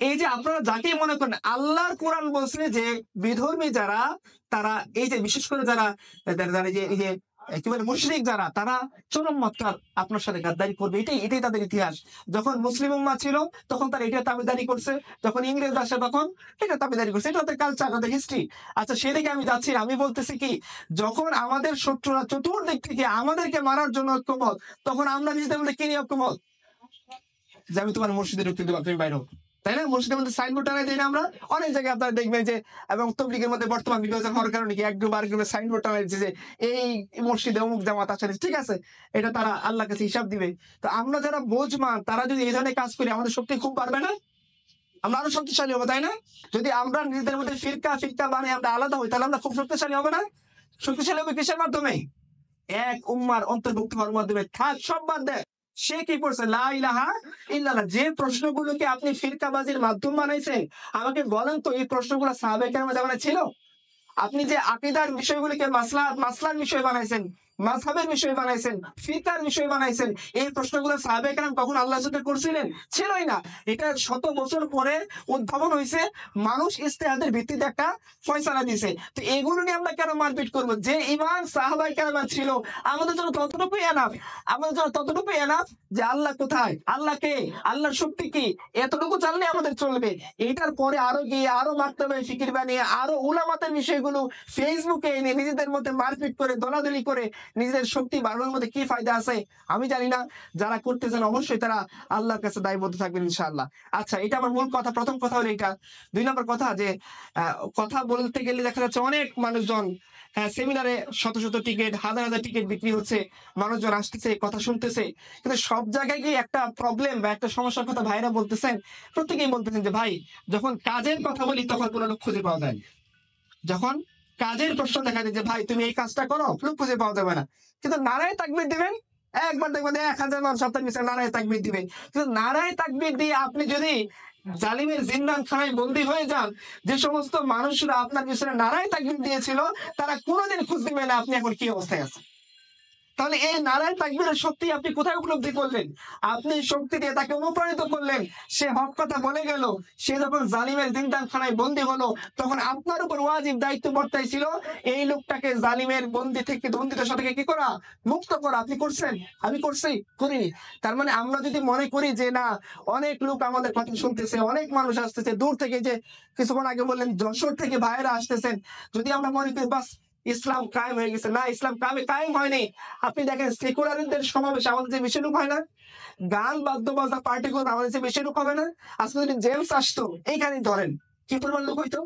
এই যে আপনারা যাকেই মনে করেন, আল্লাহর কোরআন বলছে যে বিধর্মী যারা, তারা এই যে বিশেষ করে যারা এই যে একেবারে মুশরিক যারা, তারা চরম মাত্রার আপনার সাথে গাদ্দারি করবে, এটাই তাদের ইতিহাস। যখন মুসলিম উম্মাহ ছিল তখন তারা এটা দাবিদারি করছে, যখন ইংরেজ আসে তখন এটা দাবিদারি করছে, এটা তাদের কালচার, তাদের হিস্ট্রি। আচ্ছা, সেদিকে আমি যাচ্ছি না। আমি বলতেছি কি, যখন আমাদের শত্রুরা চতুর্দিক থেকে আমাদেরকে মারার জন্য ঐক্যমত, তখন আমরা নিজেদের মধ্যে কি নিয়ে ঐক্যমত? যে আমি তোমার মসজিদে ঢুকতে দেবো, তুমি বাইরে হও। তাই না? মসজিদের মধ্যে সাইনবোর্ড টানাই দিই না আমরা? অনেক জায়গায় আপনারা দেখবেন যে, এবং তবলিগের মধ্যে বর্তমান বিভাজন হওয়ার কারণে কি এক গ্রুপ আর গ্রুপে সাইনবোর্ড টানাই দিচ্ছে যে এই মসজিদে অমুক জামাত আসলে, ঠিক আছে, এটা তারা আল্লাহর কাছে হিসাব দিবে। তো আমরা যারা বোঝমান, তারা যদি এই ধরনের কাজ করি, আমাদের শক্তি খুব বাড়বে না? আমরা আরো শক্তিশালী হবো, তাই না? যদি আমরা নিজেদের মধ্যে ফিরকা ফিরকা বানিয়ে আমরা আলাদা হই, তাহলে আমরা খুব শক্তিশালী হবে না? শক্তিশালী হবে কিসের মাধ্যমে? এক উম্মার অন্তর্ভুক্ত হওয়ার মাধ্যমে। থাক, সব বাদ দেয়। সে কি করছে? লা ইলাহা ইল্লাল্লাহ। যে প্রশ্নগুলোকে আপনি ফিরকাবাজির মাধ্যম বানাইছেন, আমাকে বলেন তো এই প্রশ্নগুলো সাহাবায়ে কেরামের জামানায় ছিল? আপনি যে আকীদার বিষয়গুলিকে মাসলার বিষয় বানাইছেন, মাযহাবের বিষয় বানাইছেন, ফিকহের বিষয় বানাইছেন, এই প্রশ্নগুলো সাহাবায়ে কেরাম কখন আল্লাহর সাথে করছিলেন? ছিলই না। এটা শত বছর পরে উদ্ভাবন হয়েছে, মানুষ ইজতিহাদের ভিত্তিতে একটা ফয়সালা দিয়েছে। তো এগুলো নিয়ে আমরা কেন মারপিট করবো? যে ঈমান সাহাবায়ে কেরামের ছিল, আমাদের জন্য ততটুকুই এনাফ। আমাদের জন্য ততটুকুই এনাফ যে আল্লাহ কোথায়, আল্লাহ কে, আল্লাহর শক্তি কি, এতটুকু জানলে আমাদের চলবে। এটার পরে আরো গিয়ে আরো মাকতাবে ফিকির বানিয়ে আরো উলামাতের বিষয়গুলো ফেসবুকে এনে নিজেদের মধ্যে মারপিট করে দলাদলি করে নিজেদের শক্তি বাড়ানোর মধ্যে কি ফায়দা আছে? আমি জানি না। যারা করতেছেন অবশ্যই তারা আল্লাহর কাছে দায়বদ্ধ থাকবেন ইনশাআল্লাহ। আচ্ছা, এটা আমার মূল কথা, প্রথম কথা হলো এটা। ২ নম্বর কথা, যে কথা বলতে গেলে দেখা যাচ্ছে অনেক মানুষজন সেমিনারে শত শত টিকিট, হাজার হাজার টিকিট বিক্রি হচ্ছে, মানুষজন আসতেছে, কথা শুনতেছে, কিন্তু সব জায়গায় গিয়ে একটা প্রবলেম বা একটা সমস্যার কথা ভাইরা বলতেছেন। প্রত্যেকেই বলতেছেন যে ভাই, যখন কাজের কথা বলি তখন কোনো লোক খুঁজে পাওয়া যায় না। যখন কাজের প্রশ্ন দেখা যায় যে ভাই তুমি এই কাজটা করো, লোক খুঁজে পাওয়া যাবে না। কিন্তু নারায়ে তাকবীর দিবেন, একবার দেখবেন ১,০০০ মানুষ আপনার পিছনে নারায়ে তাকবীর দিবে। কিন্তু নারায়ে তাকবীর দিয়ে আপনি যদি জালিমের জিন্দাখানায় বন্দী হয়ে যান, যে সমস্ত মানুষরা আপনার পিছনে নারায়ে তাকবীর দিয়েছিল, তারা কোনোদিন খোঁজ দিবে না আপনি এখন কি অবস্থায় আছেন। তাহলে এই নারায়ণ তাকবীরের শক্তি আপনি কোথায় উপলব্ধি করলেন? আপনি শক্তি দিয়ে তাকে অনুপ্রাণিত করলেন, সে হক কথা বলে গেল। সে যখন জালিমের জিন্দাখানায় বন্দী হলো, তখন আপনার উপর ওয়াজিব দায়িত্ব বর্তাইছিল এই লোকটাকে জালিমের বন্দিদশা থেকে কি করা? মুক্ত করা। আপনি করছেন? আমি করছি? করিনি। তার মানে আমরা যদি মনে করি যে না, অনেক লোক আমাদের কথা শুনতেছে, অনেক মানুষ আসতেছে দূর থেকে, যে কিছুক্ষণ আগে বললেন যশোর থেকে ভাইয়েরা আসতেছেন, যদি আমরা মনে করি বাস ইসলাম কায়েম হয়ে গেছে, না, ইসলাম কায়েম হয়নি। আপনি দেখেন সেকুলারদের সমাবেশ আমাদের যে বেশি লোক হয় না? গান বাদ্য বাজনা পার্টি করে আমাদের যে বেশি লোক হবে না? আজকে যদি জেমস আসতো, এইখানে ধরেন কি পরিমাণ লোক হইতো?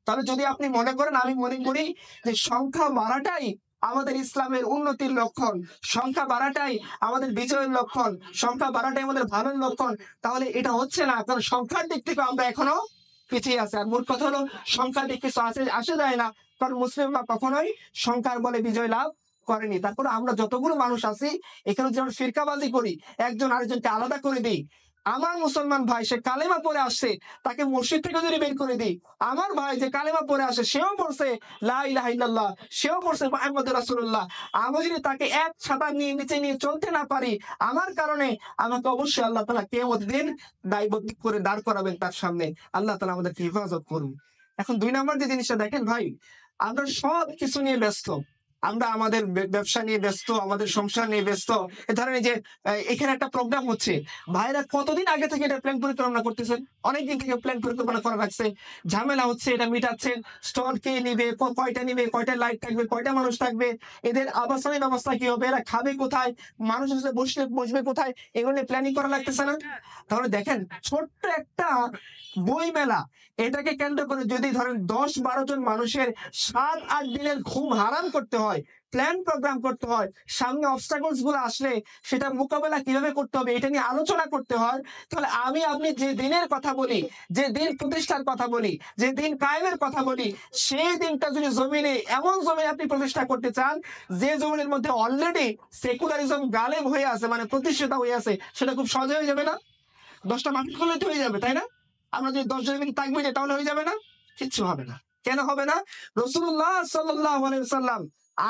তাহলে যদি আপনি মনে করেন, আমি মনে করি যে সংখ্যা বাড়াটাই আমাদের ইসলামের উন্নতির লক্ষণ, সংখ্যা বাড়াটাই আমাদের বিজয়ের লক্ষণ, সংখ্যা বাড়াটাই আমাদের ভালোর লক্ষণ, তাহলে এটা হচ্ছে না। কারণ সংখ্যার দিক থেকে আমরা এখনো পিছিয়ে আছে। আর মূল কথা হলো, সংখ্যার দিক কিছু আসে যায় না, কারণ মুসলিমরা কখনোই সংখ্যার বলে বিজয় লাভ করেনি। তারপরে আমরা যতগুলো মানুষ আছি এখানে যেমন ফিরকাবাজি করি, একজন আরেকজনকে আলাদা করে দিই। আমার মুসলমান ভাই সে কালেমা পড়ে আসছে, তাকে মসজিদ থেকে যদি বের করে দিই, আমার ভাই যে কালেমা পড়ে আসে, সেও পড়ছে লা ইলাহা ইল্লাল্লাহ, সেও পড়ছে মুহাম্মদুর রাসূলুল্লাহ, আমি যদি তাকে এক ছাতার নিচে নিয়ে চলতে না পারি, আমার কারণে আমাকে অবশ্যই আল্লাহ তাআলা কিয়ামতের দিন দায়বদ্ধ করে দাঁড় করাবেন তার সামনে। আল্লাহ তাআলা আমাদেরকে হেফাজত করুন। এখন ২ নম্বর যে জিনিসটা দেখেন ভাই, আমরা সব কিছু নিয়ে ব্যস্ত। আমরা আমাদের ব্যবসা নিয়ে ব্যস্ত, আমাদের সংসার নিয়ে ব্যস্ত। এ ধরেন এই যে এখানে একটা প্রোগ্রাম হচ্ছে, ভাইরা কতদিন আগে থেকে এটা প্ল্যান পরিকল্পনা করতেছেন, অনেকদিন থেকে প্ল্যান পরিকল্পনা করা রাখছে। ঝামেলা হচ্ছে, এটা মিটাচ্ছেন, স্টল কে নিবে, কয়টা নিবে, কয়টা লাইট থাকবে, কয়টা মানুষ থাকবে, এদের আবাসনের ব্যবস্থা কি হবে, এরা খাবে কোথায়, মানুষ এসে বসবে কোথায়, এগুলো নিয়ে প্ল্যানিং করা লাগতেছে না? তাহলে দেখেন, ছোট্ট একটা বই মেলা, এটাকে কেন্দ্র করে যদি ধরেন ১০-১২ জন মানুষের ৭-৮ দিনের ঘুম হারাম করতে হয়, প্ল্যান প্রোগ্রাম করতে হয়, সামনে অবস্টাকলস গুলো আসলে সেটা মোকাবেলা কিভাবে করতে হবে এটা নিয়ে আলোচনা করতে হয়, তাহলে আপনি যে দিনের কথা বলি, যে দিন প্রতিষ্ঠার কথা বলি, যে দিন কায়েমের কথা বলি, সেই দিনটা যদি জমিনে, এমন জমিনে আপনি প্রতিষ্ঠা করতে চান যে জমিনের মধ্যে অলরেডি সেকুলারিজম গালেব হয়ে আছে, মানে প্রতিষ্ঠিত হয়ে আছে, সেটা খুব সহজে হয়ে যাবে না? ১০টা মাহফিল করলে তো হয়ে যাবে, তাই না? আমরা যদি ১০ জন মিলে তাকবীর দিই তাহলে হয়ে যাবে না? কিচ্ছু হবে না। কেন হবে না? রাসূলুল্লাহ সাল্লাল্লাহু আলাইহি ওয়াসাল্লাম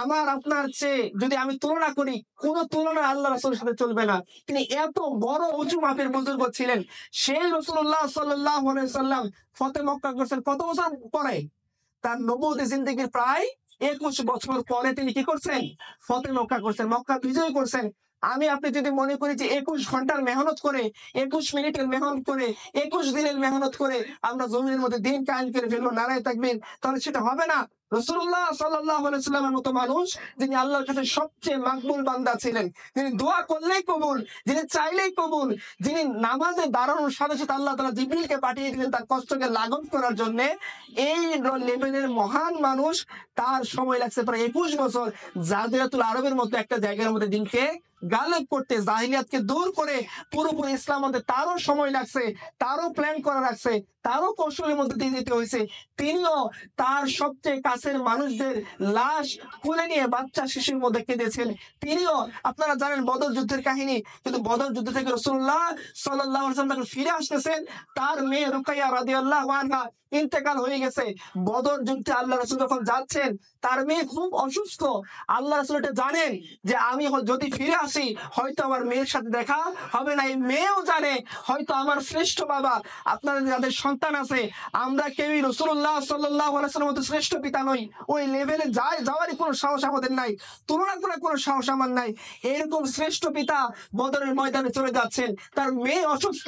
আমার আপনার চেয়ে যদি আমি তুলনা করি, কোন তুলনা আল্লাহ রাসূলের সাথে চলবে না। তিনি এত বড় উঁচু মাপের বুজুর্গ ছিলেন। সেই রাসূলুল্লাহ সাল্লাল্লাহু আলাইহি ওয়াসাল্লাম ফতে মক্কা করছেন কত বছর পরে? তার নবুয়তের জিন্দেগীর প্রায় 21 বছর পরে তিনি কি করছেন? ফতে মক্কা করছেন, মক্কা বিজয় করছেন। আমি আপনি যদি মনে করি যে 21 ঘন্টার মেহনত করে, 21 মিনিটের মেহনত করে, 21 দিনের মেহনত করে আমরা জমিনের মধ্যে দিন কায়েম করে ফেলবো, নারায়ে তাকবীর, তাহলে সেটা হবে না। রাসূলুল্লাহ সাল্লাল্লাহু আলাইহি ওয়াসাল্লামের মতো মানুষ, যিনি আল্লাহর কাছে সবচেয়ে মাকবুল বান্দা ছিলেন, যিনি দোয়া করলেই কবুল, যিনি চাইলেই কবুল, যিনি নামাজে দাঁড়ানোর সাথে সাথে আল্লাহ তাআলা জিবরিলকে পাঠিয়ে দিলেন তার কষ্টকে লাঘব করার জন্য, এই লেভেলের মহান মানুষ, তার সময় লাগছে প্রায় 21 বছর জাজিরাতুল আরবের মতো একটা জায়গার মধ্যে দিনকে গালেব করতে, জাহিলিয়াতকে দূর করে পুরোপুরি ইসলাম আনতে তারও সময় লাগছে, তারও প্ল্যান করা লাগছে, তারও কৌশলের মধ্যে দিয়ে যেতে হয়েছে। তিনিও তার সবচেয়ে কাছের মানুষদের লাশ খুলে নিয়ে বাচ্চা শিশুর মধ্যে কেঁদেছেন। তিনিও, আপনারা জানেন বদর যুদ্ধের কাহিনী, কিন্তু বদর যুদ্ধ থেকে রাসূলুল্লাহ সাল্লাল্লাহু আলাইহি ওয়াসাল্লাম যখন ফিরে আসতেছেন, তার মেয়ে রুকাইয়া রাদিয়াল্লাহু আনহা ইন্তেকাল হয়ে গেছে। বদর যুদ্ধে আল্লাহ রাসূল যখন যাচ্ছেন, তার মেয়ে খুব অসুস্থ। আল্লাহ রাসূল এটা জানেন যে আমি যদি ফিরে আসি হয়তো আমার মেয়ের সাথে দেখা হবে না। এই মেয়েও জানে হয়তো আমার শ্রেষ্ঠ বাবা, আপনাদের যাদের সন্তান আছে, আমরা কেউই রাসূলুল্লাহ সাল্লাল্লাহু আলাইহি ওয়াসাল্লামের মতো শ্রেষ্ঠ পিতা নই। ওই লেভেলে যাওয়ারই কোনো সাহস আমাদের নাই, তুলনা করার কোনো সাহস আমার নাই। এরকম শ্রেষ্ঠ পিতা বদরের ময়দানে চলে যাচ্ছেন, তার মেয়ে অসুস্থ।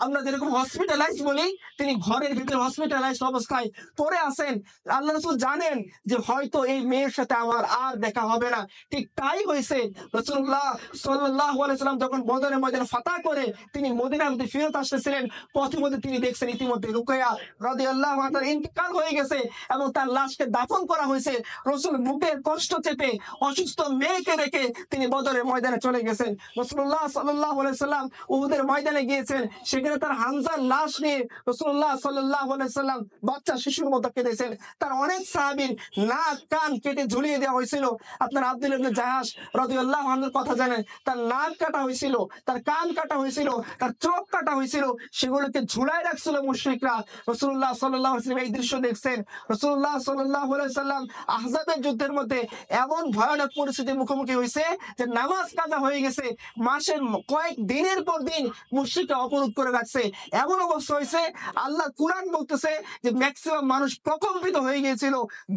আমরা যেরকম হসপিটালাইজ বলি, তিনি ঘরের ভিতরে হসপিটালাইজ অবস্থায় পড়ে আছেন। আল্লাহ রাসূল জানেন যে হয়তো এই মেয়ের সাথে আমার আর দেখা হবে না। ঠিক তাই হয়েছে। রাসূলুল্লাহ সাল্লাল্লাহু আলাইহি ওয়াসাল্লাম যখন বদরের ময়দানে ফাতহ করে তিনি মদিনার মধ্যে ফেরত আসতেছিলেন, পথের মধ্যে তিনি দেখছেন ইতিমধ্যে রুকাইয়া রাদিয়াল্লাহু আনহার ইন্তেকাল হয়ে গেছে এবং তার লাশকে দাফন করা হয়েছে। রাসূল বুকের কষ্ট চেপে অসুস্থ মেয়েকে রেখে তিনি বদরের ময়দানে চলে গেছেন। রাসূলুল্লাহ সাল্লাল্লাহু আলাইহি ওয়াসাল্লাম উহুদের ময়দানে গিয়েছেন, সেখানে তার হামজার লাশ নিয়ে রাসূলুল্লাহ সাল্লাল্লাহু আলাইহি ওয়াসাল্লাম বাচ্চা শিশুর মতো কেঁদেছেন। তার অনেক সাহাবীর নাক কান কেটে ঝুলিয়ে দেওয়া হয়েছিল। আপনার আব্দুল্লাহ ইবনে জাহাশ রাদিয়াল্লাহু আনহুর কথা জানেন, তার নাক কাটা হয়েছিল, তার কান কাটা হয়েছিল, তার চোখ কাটা হয়েছিল, সেগুলোকে ঝুলায় রাখছিল মুশরিকরা। রাসূলুল্লাহ সাল্লাল্লাহু আলাইহি ওয়াসাল্লাম এই দৃশ্য দেখছেন। রাসূলুল্লাহ সাল্লাল্লাহু আলাইহি ওয়াসাল্লাম আহজাবের যুদ্ধের মধ্যে এমন ভয়ানক পরিস্থিতির মুখোমুখি হয়েছে যে নামাজ কাজা হয়ে গেছে, মাসের কয়েক দিনের পর দিন মুশরিকরা অবরোধ করে রাখছে। এমন অবস্থা হয়েছে, আল্লাহ কুরআন বলতেছে যে ম্যাক্সিমাম মানুষ প্রকম্পিত হয়ে গিয়েছিল।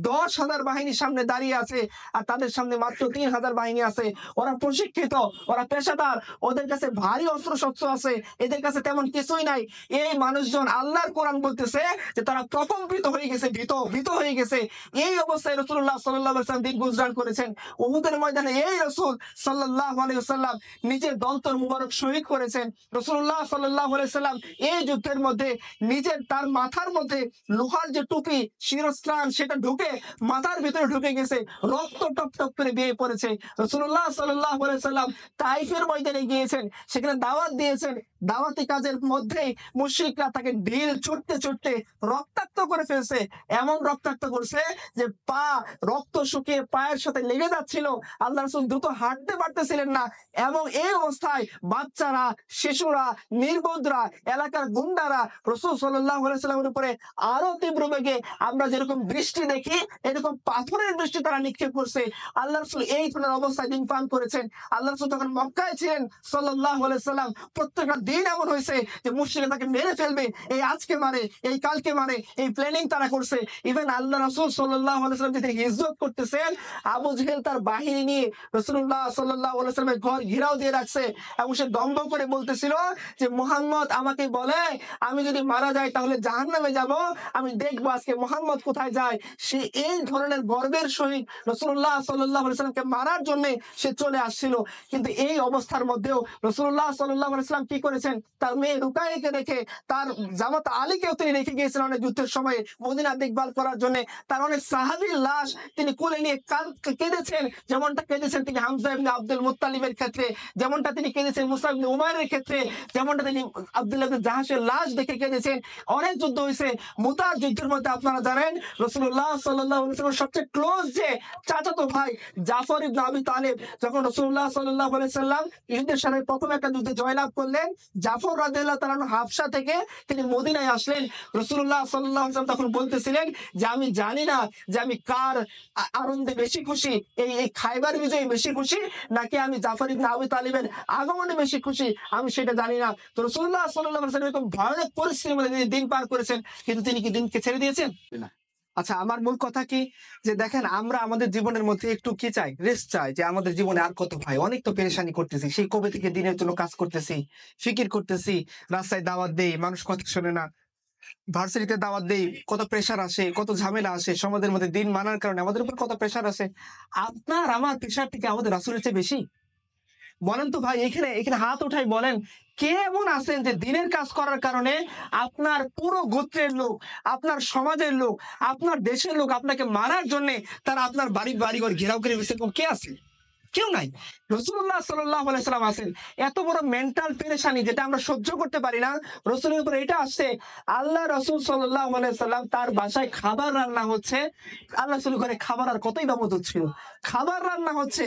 10,000 বাহিনীর সামনে দাঁড়িয়ে আছে আর তাদের সামনে মাত্র 3,000 বাহিনী আছে। ওরা প্রশিক্ষিত, ওরা পেশাদার, ওদের কাছে ভারী অস্ত্র শস্ত্র আছে, এদের কাছে তেমন কিছুই নাই। এই মানুষজন, আল্লাহর কোরআন বলতেছে যে তারা প্রকম্পিত হয়ে গেছে, ভীত হয়ে গেছে। এই অবস্থায় রাসূলুল্লাহ সাল্লাল্লাহু আলাইহি ওয়াসাল্লাম দিন গুজরান করেছেন। উহুদের ময়দানে এই রাসূল সাল্লাল্লাহু আলাইহি ওয়াসাল্লাম নিজের দন্তর মুবারক শহীদ করেছেন। রাসূলুল্লাহ সাল্লাল্লাহু আলাইহি ওয়াসাল্লাম এই যুদ্ধের মধ্যে নিজের তার মাথার মধ্যে লোহার যে টুপি শিরস্ত্রাণ সেটা ঢুকে মাথার ভিতরে ঢুকে গেছে, রক্ত টপ টপ করে বেয়ে পড়েছে। রাসূলুল্লাহ সাল্লাল্লাহু আলাইহি ওয়াসাল্লাম তাইফের ময়দানে গিয়েছেন, সেখানে দাওয়াত দিয়েছেন। দাওয়াতি কাজের মধ্যেই মুশরিকরা তাকে ঢিল ছুটতে রক্তাক্ত করে ফেলছে। এমন রক্তাক্ত করছে যে পা রক্ত শুকিয়ে পায়ের সাথে লেগে যাচ্ছিল। আল্লাহ রাসূল দ্রুত হাঁটতে পারতেছিলেন না। এবং এই অবস্থায় বাচ্চারা, শিশুরা, নির্বোধরা, এলাকার গুন্ডারা রাসূল সাল্লাল্লাহু আলাইহি ওয়াসাল্লামের উপরে আরো তীব্র বেগে, আমরা যেরকম বৃষ্টি দেখি এরকম পাথরের বৃষ্টি তারা নিক্ষেপ করছে। আল্লাহ রাসূল এই ধরনের অবস্থায় দিন পান করেছেন। আল্লাহ রাসূল যখন মক্কায় ছিলেন সাল্লাল্লাহু আলাইহি ওয়াসাল্লাম, প্রত্যেকটা দিন এমন হয়েছে যে মুশরিকরা তাকে মেরে ফেলবে, এই আজকে মারে, এই কালকে মারে, এই প্ল্যানিং তারা করছে। ইভেন আল্লাহ রাসূল সাল্লাল্লাহু আলাইহি ওয়াসাল্লাম যেদিন হিজরত করতেছেন, আবু জেহেল তার বাহিনী নিয়ে রাসূলুল্লাহ সাল্লাল্লাহু আলাইহি ওয়াসাল্লামের ঘর ঘেরাও দিয়ে রাখছে এবং সে দম্ভ করে বলতেছিল যে মুহাম্মদ আমাকে বলে আমি যদি মারা যাই তাহলে জাহান্নামে যাব, আমি দেখবো আজকে মুহাম্মদ কোথায় যায়। সে এই ধরনের গর্বের সহিত রাসূলুল্লাহ সাল্লাল্লাহু আলাইহি ওয়াসাল্লামকে মারার জন্য সে চলে আসছিল। কিন্তু এই অবস্থার মধ্যেও রাসূলুল্লাহ সাল্লাল্লাহু আলাইহি ওয়াসাল্লাম কি করেছেন, তার মেয়ে রুকাইয়াকে রেখে, তার জামাতা আলীকেও তিনি রেখে গিয়েছিলেন অনেক যুদ্ধের সময় মদিনা দেখভাল করার জন্য। তার অনেক সাহাবীর লাশ তিনি কোলে নিয়ে কেঁদেছেন, যেমনটা কেঁদেছেন তিনি হামজা ইবনে আব্দুল মুত্তালিবের ক্ষেত্রে, যেমনটা তিনি কেঁদেছেন মুসআব ইবনে উমাইরের ক্ষেত্রে, যেমনটা তিনি আব্দুল্লাহ ইবনে জাহাশের লাশ দেখে কেঁদেছেন। অনেক যুদ্ধ হয়েছে। মুতার যুদ্ধের মধ্যে আপনারা জানেন রাসূলুল্লাহ সাল্লাল্লাহু আলাইহি ওয়াসাল্লামের সবচেয়ে ক্লোজ যে চাচাতো ভাই জাফর ইবনে আবি তালিব, যখন রাসূলুল্লাহ সাল্লাল্লাহু আলাইহি ওয়াসাল্লাম ইহুদের সাথে প্রথম একটা যুদ্ধে জয়লাভ করলেন, জাফর রাদিয়াল্লাহু তাআলা হাবশা থেকে তিনি মদিনায় আসলেন। রাসূলুল্লাহ সাল্লাল্লাহু আলাইহি ওয়াসাল্লাম তখন বলতেছিলেন যে আমি জানি না যে আমি কার আনন্দে বেশি খুশি, এই খায়বার বিজয়ে বেশি খুশি নাকি আমি জাফর ইবনে আবি তালিবের আগমনে বেশি খুশি, আমি সেটা জানি না। তো রাসূলুল্লাহ সাল্লাল্লাহু আলাইহি ওয়াসাল্লাম এরকম ভয়ানক পরিস্থিতির মধ্যে দিন পার করেছেন, কিন্তু তিনি কি দিনকে ছেড়ে দিয়েছেন? না। আচ্ছা, আমার মূল কথা কি, যে দেখেন আমরা আমাদের জীবনের মধ্যে একটু কি চাই, রেস্ট চাই, যে আমাদের জীবনে আর কত ভাই, অনেক তো পেরেশানি করতেছি, সেই কবে থেকে দিনের জন্য কাজ করতেছি, ফিকির করতেছি, রাস্তায় দাওয়াত দেই, মানুষ কথা শোনে না, ভার্সিটিতে দাওয়াত দেই, কত প্রেশার আসে, কত ঝামেলা আসে, সমাজের মধ্যে দিন মানার কারণে আমাদের উপর কত প্রেশার আসে। আপনার আমার প্রেশার থেকে আমাদের রাসূলের চেয়ে বেশি? বলেন তো ভাই, এখানে এখানে হাত উঠাই বলেন, কে এমন আছেন যে দিনের কাজ করার কারণে আপনার পুরো গোত্রের লোক, আপনার সমাজের লোক, আপনার দেশের লোক আপনাকে মারার জন্য তারা আপনার বাড়িঘর ঘেরাও করে বসে, এরকম কে আছে? কেউ নাই। রাসূলুল্লাহ সাল্লাল্লাহু আলাইহি সাল্লাম আছেন। এত বড় মেন্টাল পেরেশানি যেটা আমরা সহ্য করতে পারি না, রাসূলের উপর এটা আসছে। আল্লাহ রাসূল সাল্লাল্লাহু আলাইহি সাল্লাম তার বাসায় খাবার রান্না হচ্ছে। আল্লাহ রাসূলের ঘরে খাবার আর কতই ইবাদত হচ্ছিল। খাবার রান্না হচ্ছে।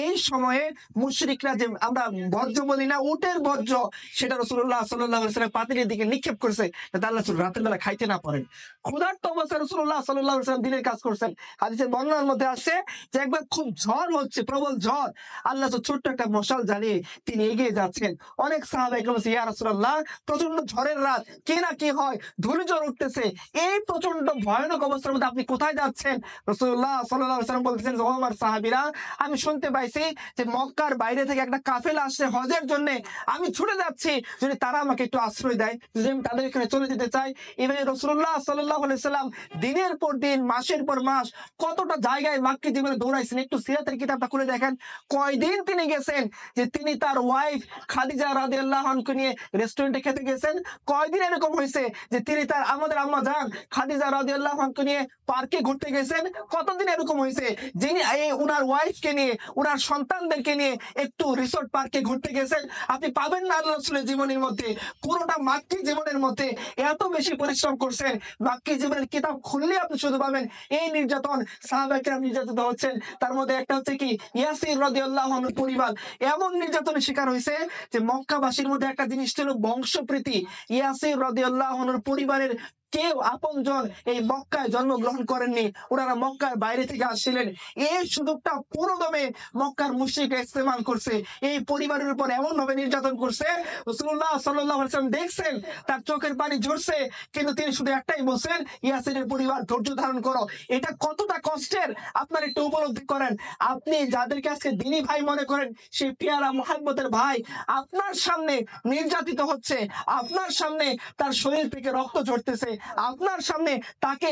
এই সময়ে মুশরিকরা, যে আমরা বর্জ্য বলি না, উটের বর্জ্য, সেটা রাসূলুল্লাহ সাল্লাল্লাহু আলাইহি সাল্লাম পাতিলের দিকে নিক্ষেপ করছে, যাতে আল্লাহ রাসূল রাতের বেলা খাইতে না পারেন। ক্ষুধার্ত অবস্থায় রাসূলুল্লাহ সাল্লাল্লাহু আলাইহি সাল্লাম দিনের কাজ করছেন। হাদিসের বর্ণনার মধ্যে আসছে যে একবার খুব ঝড় হচ্ছে, প্রবল ঝড়। আল্লাহ তো ছোট্ট একটা মশাল জ্বালিয়ে তিনি এগিয়ে যাচ্ছেন। অনেক সাহাবা একরাম বলছে, ইয়া রাসূলুল্লাহ, প্রচন্ড ঝড়ের রাত, কে না কি হয়, ধূলিঝড় উঠতেছে, এই প্রচন্ড ভয়ানক অবস্থার মধ্যে আপনি কোথায় যাচ্ছেন? রাসূলুল্লাহ সাল্লাল্লাহু আলাইহি ওয়াসাল্লাম বলতেছেন, ও আমার সাহাবীরা, আমি শুনতে পাইছি যে মক্কার বাইরে থেকে একটা কাফেলা আসছে হজের জন্য, আমি ছুটে যাচ্ছি, যদি তারা আমাকে একটু আশ্রয় দেয়, যদি আমি তাদের এখানে চলে যেতে চাই। এভাবে রাসূলুল্লাহ সাল্লাল্লাহু আলাইহি সাল্লাম দিনের পর দিন, মাসের পর মাস কতটা জায়গায় মাক্কি জীবনে দৌড়াইছেন, একটু সিরাতের কিতাবটা খুলে দেখেন। কয়দিন তিনি গেছেন যে তিনি তার ওয়াইফ খাদিজা রাদিয়াল্লাহু আনহা নিয়ে রেস্টুরেন্টে খেতে গেছেন। কয়দিন এরকম হয়েছে যে তিনি তার আমাদের আম্মা জান খাদিজা রাদিয়াল্লাহু আনহা নিয়ে পার্কে ঘুরতে গেছেন। কতদিন এরকম হয়েছে যিনি এই উনার ওয়াইফকে নিয়ে, উনার সন্তানদেরকে নিয়ে একটু রিসোর্ট পার্কে ঘুরতে গেছেন। আপনি পাবেন না আল্লাহ রাসূলের জীবনের মধ্যে, পুরোটা মাক্কি জীবনের মধ্যে এত বেশি পরিশ্রম করছেন। মাক্কি জীবনের কিতাব খুললে আপনি শুধু পাবেন এই নির্যাতন, সাহাবায়ে কেরাম নির্যাতিত হচ্ছেন। তার মধ্যে একটা হচ্ছে কি, ইয়াসির রাদিয়াল্লাহু আনহুর পরিবার এমন নির্যাতনের শিকার হয়েছে যে মক্কাবাসীর মধ্যে একটা জিনিস ছিল বংশপ্রীতি। ইয়াসির রাদিয়াল্লাহু আনহুর পরিবারের কেউ আপনজন এই মক্কায় জন্মগ্রহণ করেননি, ওনারা মক্কার বাইরে থেকে আসছিলেন। এই সুযোগটা পুরোদমে মক্কার মুশরিকরা ইস্তেমাল করছে, এই পরিবারের উপর এমন ভাবে নির্যাতন করছে। রাসূলুল্লাহ সাল্লাল্লাহু আলাইহি ওয়াসাল্লাম দেখছেন, তার চোখের পানি ঝরছে, কিন্তু তিনি শুধু একটাই বলছেন, ইয়াসিরের পরিবার ধৈর্য ধারণ করো। এটা কতটা কষ্টের আপনার একটু উপলব্ধি করেন। আপনি যাদেরকে আজকে দিনী ভাই মনে করেন, সেই পেয়ারা মুহাব্বতের ভাই আপনার সামনে নির্যাতিত হচ্ছে, আপনার সামনে তার শরীর থেকে রক্ত ঝরতেছে, আপনার সামনে তাকে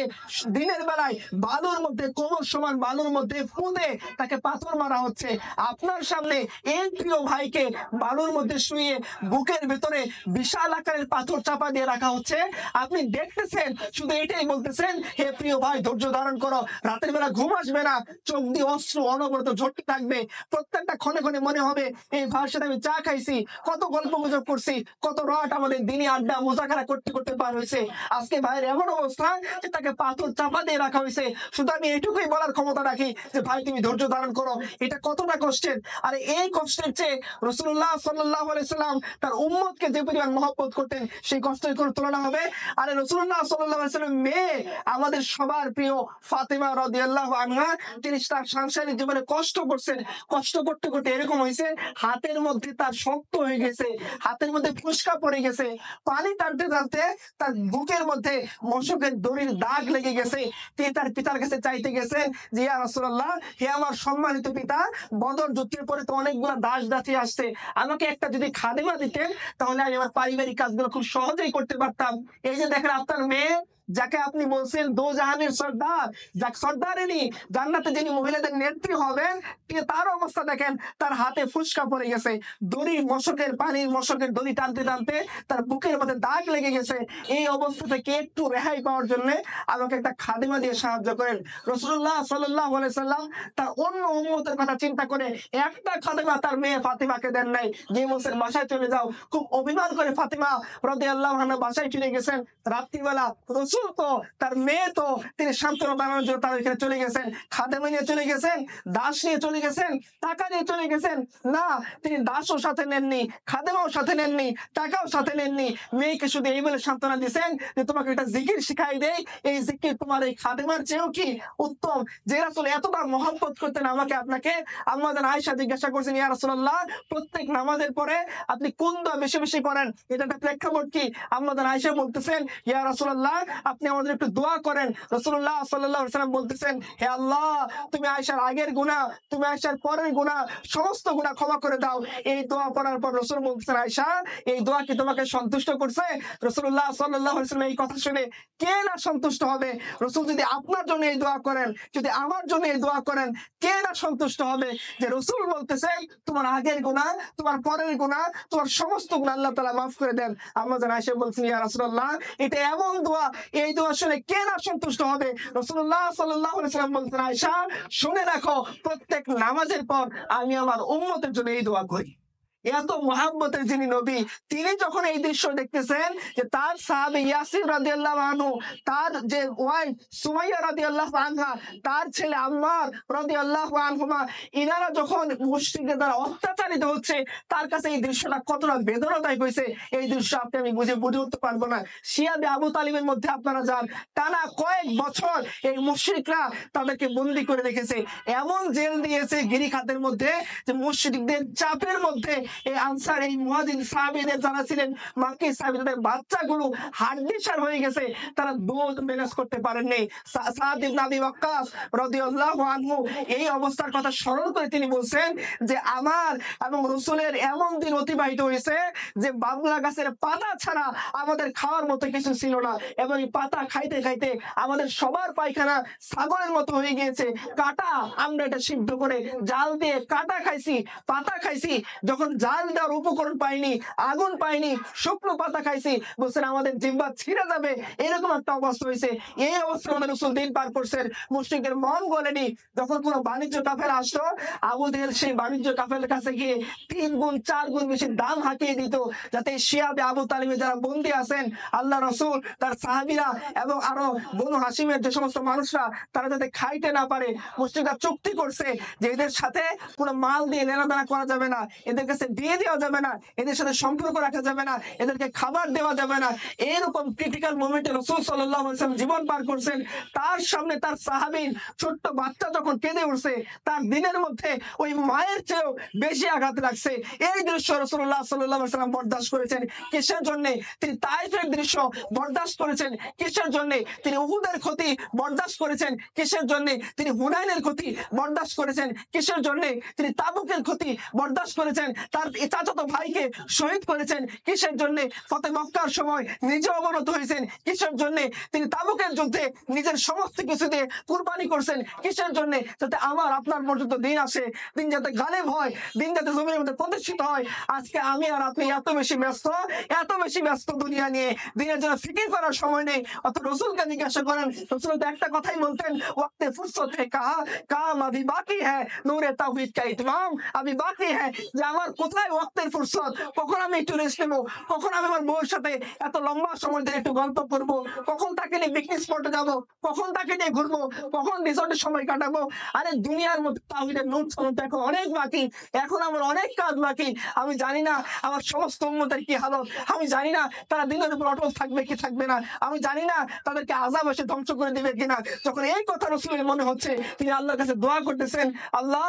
দিনের বেলায় বালুর মধ্যে, কোমর সমান বালুর মধ্যে ফুঁদে তাকে পাথর মারা হচ্ছে, আপনার সামনে এই প্রিয় ভাইকে বালুর মধ্যে শুয়ে বুকের ভেতরে বিশাল আকারের পাথর চাপা দিয়ে রাখা হচ্ছে। আপনি দেখতেছেন, শুধু এটাই বলতেছেন, হে প্রিয় ভাই ধৈর্য ধারণ করো, রাতের বেলা ঘুম আসবে না, চোখ দিয়ে অশ্রু অনবরত ঝরতে থাকবে, প্রত্যেকটা ক্ষণে ক্ষণে মনে হবে এই ভাইয়ের সাথে আমি চা খাইছি, কত গল্প গুজব করছি, কত রাত আমাদের দিনই আড্ডা মোজাকারা করতে করতে পার হয়েছে, আজকে ভাইয়ের এমন অবস্থা যে তাকে পাথর চাপা দিয়ে রাখা হয়েছে। শুধু আমি এটুকুই বলার ক্ষমতা রাখি যে ভাই তুমি ধৈর্য ধারণ করো। এটা কতটা কষ্টের! আর এই কষ্টের চেয়ে রাসূলুল্লাহ সাল্লাল্লাহু আলাইহি সাল্লাম তার উম্মতকে যে পরিমাণ মহব্বত করতেন, সেই কষ্টের কোনো তুলনা হবে? আরে রাসূলুল্লাহ সাল্লাল্লাহু আলাইহি সাল্লাম মেয়ে, আমাদের সবার প্রিয় ফাতেমা রাদিয়াল্লাহু আনহা, তিনি তার সাংসারিক জীবনে কষ্ট করছেন, কষ্ট করতে করতে এরকম হয়েছে, হাতের মধ্যে তার শক্ত হয়ে গেছে, হাতের মধ্যে ফুসকা পড়ে গেছে, পানি টানতে টানতে তার বুকের মধ্যে মশকের দড়ির দাগ লেগে গেছে। তিনি তার পিতার কাছে চাইতে গেছেন যে, ইয়া রাসূলুল্লাহ, হে আমার সম্মানিত পিতা, বদর যুদ্ধের পরে তো অনেকগুলো দাস দাসী আসছে, আমাকে একটা যদি খাদেমা দিতেন, তাহলে আমি আমার পারিবারিক কাজগুলো খুব সহজেই করতে পারতাম। এই যে দেখেন আপনার মেয়ে, যাকে আপনি বলছেন দো জাহানের সর্দার, যাক সর্দারেনি, জান্নাতে যিনি মহিলাদের নেত্রী হবেন, তার অবস্থা দেখেন, তার হাতে ফুসকা পড়ে গেছে, দড়ি মশকের পানির মশকের দড়ি টানতে টানতে তার বুকের মধ্যে দাগ লেগে গেছে। এই অবস্থা থেকে একটু রেহাই পাওয়ার জন্য আমাকে একটা খাদেমা দিয়ে সাহায্য করেন। রাসূলুল্লাহ সাল্লাল্লাহু আলাইহি সাল্লাম তার অন্য উম্মতের কথা চিন্তা করে একটা খাদেমা তার মেয়ে ফাতিমাকে দেন নাই, যে বলছেন বাসায় চলে যাও। খুব অভিমান করে ফাতিমা রাদিয়াল্লাহু আনহা বাসায় ফিরে গেছেন। রাত্রিবেলা রাসূল তো, তার মেয়ে তো, তিনি সান্ত্বনা বানানোর জন্য তার এখানে চলে গেছেন, খাদেমা নিয়ে চলে গেছেন, দাস নিয়ে চলে গেছেন, টাকা নিয়ে চলে গেছেন। না, তিনি দাসও সাথে নেননি, খাদেমাও সাথে নেননি, টাকাও সাথে নেননি। মেয়েকে শুধু এই বলে সান্ত্বনা দিয়েছেন যে তোমাকে একটা জিকির শিখাই দেই, এই জিকির তোমার এই খাদেমার চেয়েও কি উত্তম। যে রাসূল এতটা মহব্বত করতেন আমাকে আপনাকে, আম্মা জান আয়েশা জিজ্ঞাসা করছেন, ইয়া রাসূলুল্লাহ, প্রত্যেক নামাজের পরে আপনি কোন দোয়া বেশি বেশি করেন, এটা একটা প্রেক্ষাপট কি? আম্মা জান আয়েশা বলতেছেন, ইয়া রাসূলুল্লাহ, আপনি আমাদের একটু দোয়া করেন। রাসূলুল্লাহ সাল্লাল্লাহু আলাইহি ওয়াসাল্লাম বলতেছেন, হে আল্লাহ, তুমি আয়েশার আগের গুনাহ, তুমি আয়েশার পরের গুনাহ, সমস্ত গুনাহ ক্ষমা করে দাও। এই দোয়া পড়ার পর রাসূল বলতেছেন, আয়েশা, এই দোয়া কি তোমাকে সন্তুষ্ট করছে? রাসূলুল্লাহ সাল্লাল্লাহু আলাইহি ওয়াসাল্লাম এই কথা শুনে কে না সন্তুষ্ট হবে? রাসূল যদি আপনার জন্য এই দোয়া করেন, যদি আমার জন্য এই দোয়া করেন, কে না সন্তুষ্ট হবে? যে রাসূল বলতেছেন, তোমার আগের গুনাহ, তোমার পরের গুনাহ, তোমার সমস্ত গুনাহ আল্লাহ তাআলা মাফ করে দেন। আম্মা জান আয়েশা বলছেন, ইয়া রাসূলুল্লাহ, এটা এমন দোয়া, এই দোয়া শুনে কে না সন্তুষ্ট হবে? রাসূলুল্লাহ সাল্লাল্লাহু আলাইহি ওয়াসাল্লাম বলছেন, আয়েশা, শুনে রাখো, প্রত্যেক নামাজের পর আমি আমার উম্মতের জন্য এই দোয়া করি। এত মুহাব্বতের যিনি নবী, তিনি যখন এই দৃশ্য দেখতেছেন যে তার সাহাবী ইয়াসির রাদিয়াল্লাহু আনহু, তার যে ওয়াইফ সুমাইয়া রাদিয়াল্লাহু আনহা, তার ছেলে আম্মার রাদিয়াল্লাহু আনহুমা, ইনারা যখন মুশরিকদের দ্বারা অত্যাচারিত হচ্ছে, তার কাছে এই দৃশ্যটা কতটা বেদনাদায়ক হয়েছে, এই দৃশ্য আপনি আমি বুঝে উঠতে পারবো না। শিয়াবে আবু তালিবের মধ্যে আপনারা যান, টানা কয়েক বছর এই মুশরিকরা তাদেরকে বন্দী করে রেখেছে, এমন জেল দিয়েছে গিরিখাতের মধ্যে যে মুশরিকদের চাপের মধ্যে এই আনসার, এই মুহাজির সাহাবীদের যারা ছিলেন, মাক্কি সাহাবীদের বাচ্চাগুলো হাড়-নিসার হয়ে গেছে, তারা দুধ ম্যানেজ করতে পারেননি। সাদ ইবনে আবি ওয়াক্কাস রাদিয়াল্লাহু আনহু এই অবস্থার কথা স্মরণ করে তিনি বলছেন যে আমার এবং রাসূলের এমন দিন অতিবাহিত হয়েছে যে বাবলা গাছের পাতা ছাড়া আমাদের খাওয়ার মতো কিছু ছিল না, এবং এই পাতা খাইতে খাইতে আমাদের সবার পায়খানা ছাগলের মতো হয়ে গিয়েছে। কাটা, আমরা এটা সিদ্ধ করে জাল দিয়ে কাটা খাইছি, পাতা খাইছি, যখন জাল দেওয়ার উপকরণ পাইনি, আগুন পাইনি, শুকনো পাতা খাইছি, বলছেন আমাদের জিহ্বা ছিঁড়ে যাবে, এরকম একটা অবস্থা হয়েছে। এই অবস্থা আমাদের রাসূল দিন পার করছেন। মুশরিকদের মন গলেনি। যখন কোনো বাণিজ্য কাফেলা আসতো, আবু জেহেল সেই বাণিজ্য কাফেলার কাছে গিয়ে 3 গুণ 4 গুণ বেশি দাম হাঁকিয়ে দিত, যাতে শিয়াবে আবু তালিবে যারা বন্দী আছেন, আল্লাহ রাসূল, তার সাহাবীরা এবং আরো বনু হাশিমের যে সমস্ত মানুষরা, তারা যাতে খাইতে না পারে, মুশরিকরা চুক্তি করছে যে এদের সাথে কোনো মাল দিয়ে লেনাদেনা করা যাবে না, এদের কাছে দিয়ে দেওয়া যাবে না, এদের সাথে সম্পর্ক রাখা যাবে না, এদেরকে খাবার দেওয়া যাবে না। এরকম ক্রিটিক্যাল মোমেন্টে রাসূল সাল্লাল্লাহু আলাইহি ওয়াসাল্লাম জীবন পার করছেন। তার সামনে তার সাহাবীর ছোট্ট বাচ্চা যখন কেঁদে উঠছে, তার দিনের মধ্যে ওই মায়ের চেয়েও বেশি আঘাত লাগছে। এই দৃশ্য রাসূলুল্লাহ সাল্লাল্লাহু আলাইহি ওয়াসাল্লাম বরদাস্ত করেছেন। কিসের জন্য? তিনি তায়েফের দৃশ্য বরদাস্ত করেছেন। কিসের জন্য? তিনি উহুদের ক্ষতি বরদাস্ত করেছেন। কিসের জন্য? তিনি হুনাইনের ক্ষতি বরদাস্ত করেছেন। কিসের জন্য? তিনি তাবুকের ক্ষতি বরদাস্ত করেছেন। তার চাচাতো ভাইকে শহীদ করেছেন। কিসের জন্য? ফতে মক্কার সময় নিজে অবনত হয়েছেন। কিসের জন্য? তিনি তাবুকের যুদ্ধে নিজের সমস্ত কিছু দিয়ে কুরবানি করছেন। কিসের জন্য? যাতে আমার আপনার পর্যন্ত দিন আসে, দিন যাতে গালেব হয়, দিন যাতে জমির মধ্যে প্রতিষ্ঠিত হয়। আজকে আমি আর আপনি এত বেশি ব্যস্ত দুনিয়া নিয়ে, দিনের জন্য ফিকির করার সময় নেই। অত রসুলকে জিজ্ঞাসা করেন, রসুল তো একটা কথাই বলতেন, ওয়াক্তে ফুরসত হে কাহা কাম আভি বাকি হ্যায়, নূরে তাওহীদ কা ইতমাম আভি বাকি হ্যায়। যে আমার কোথায় ওয়াক্তের ফুরসত, কখন আমি একটু রেস্ট নেবো, কখন আমি আমার বউয়ের সাথে এত লম্বা সময় ধরে একটু গল্প করবো, কখন তাকে নিয়ে পিকনিক স্পটে যাবো, কখন তাকে নিয়ে ঘুরবো, কখন রিসোর্টে সময় কাটাবো। আরে দুনিয়ার মধ্যে তাওহীদের নূর ছড়াতে এখন অনেক বাকি, এখন আমার অনেক কাজ বাকি। আমি জানি না আমার সমস্ত উম্মতের কি হালত, আমি জানি না তারা দিনের উপর অটল থাকবে কি থাকবে না, আমি জানি না তাদেরকে আযাব এসে ধ্বংস করে দিবে কিনা। যখন এই কথা রাসূলের মনে হচ্ছে, তিনি আল্লাহর কাছে দোয়া করতেছেন, আল্লাহ,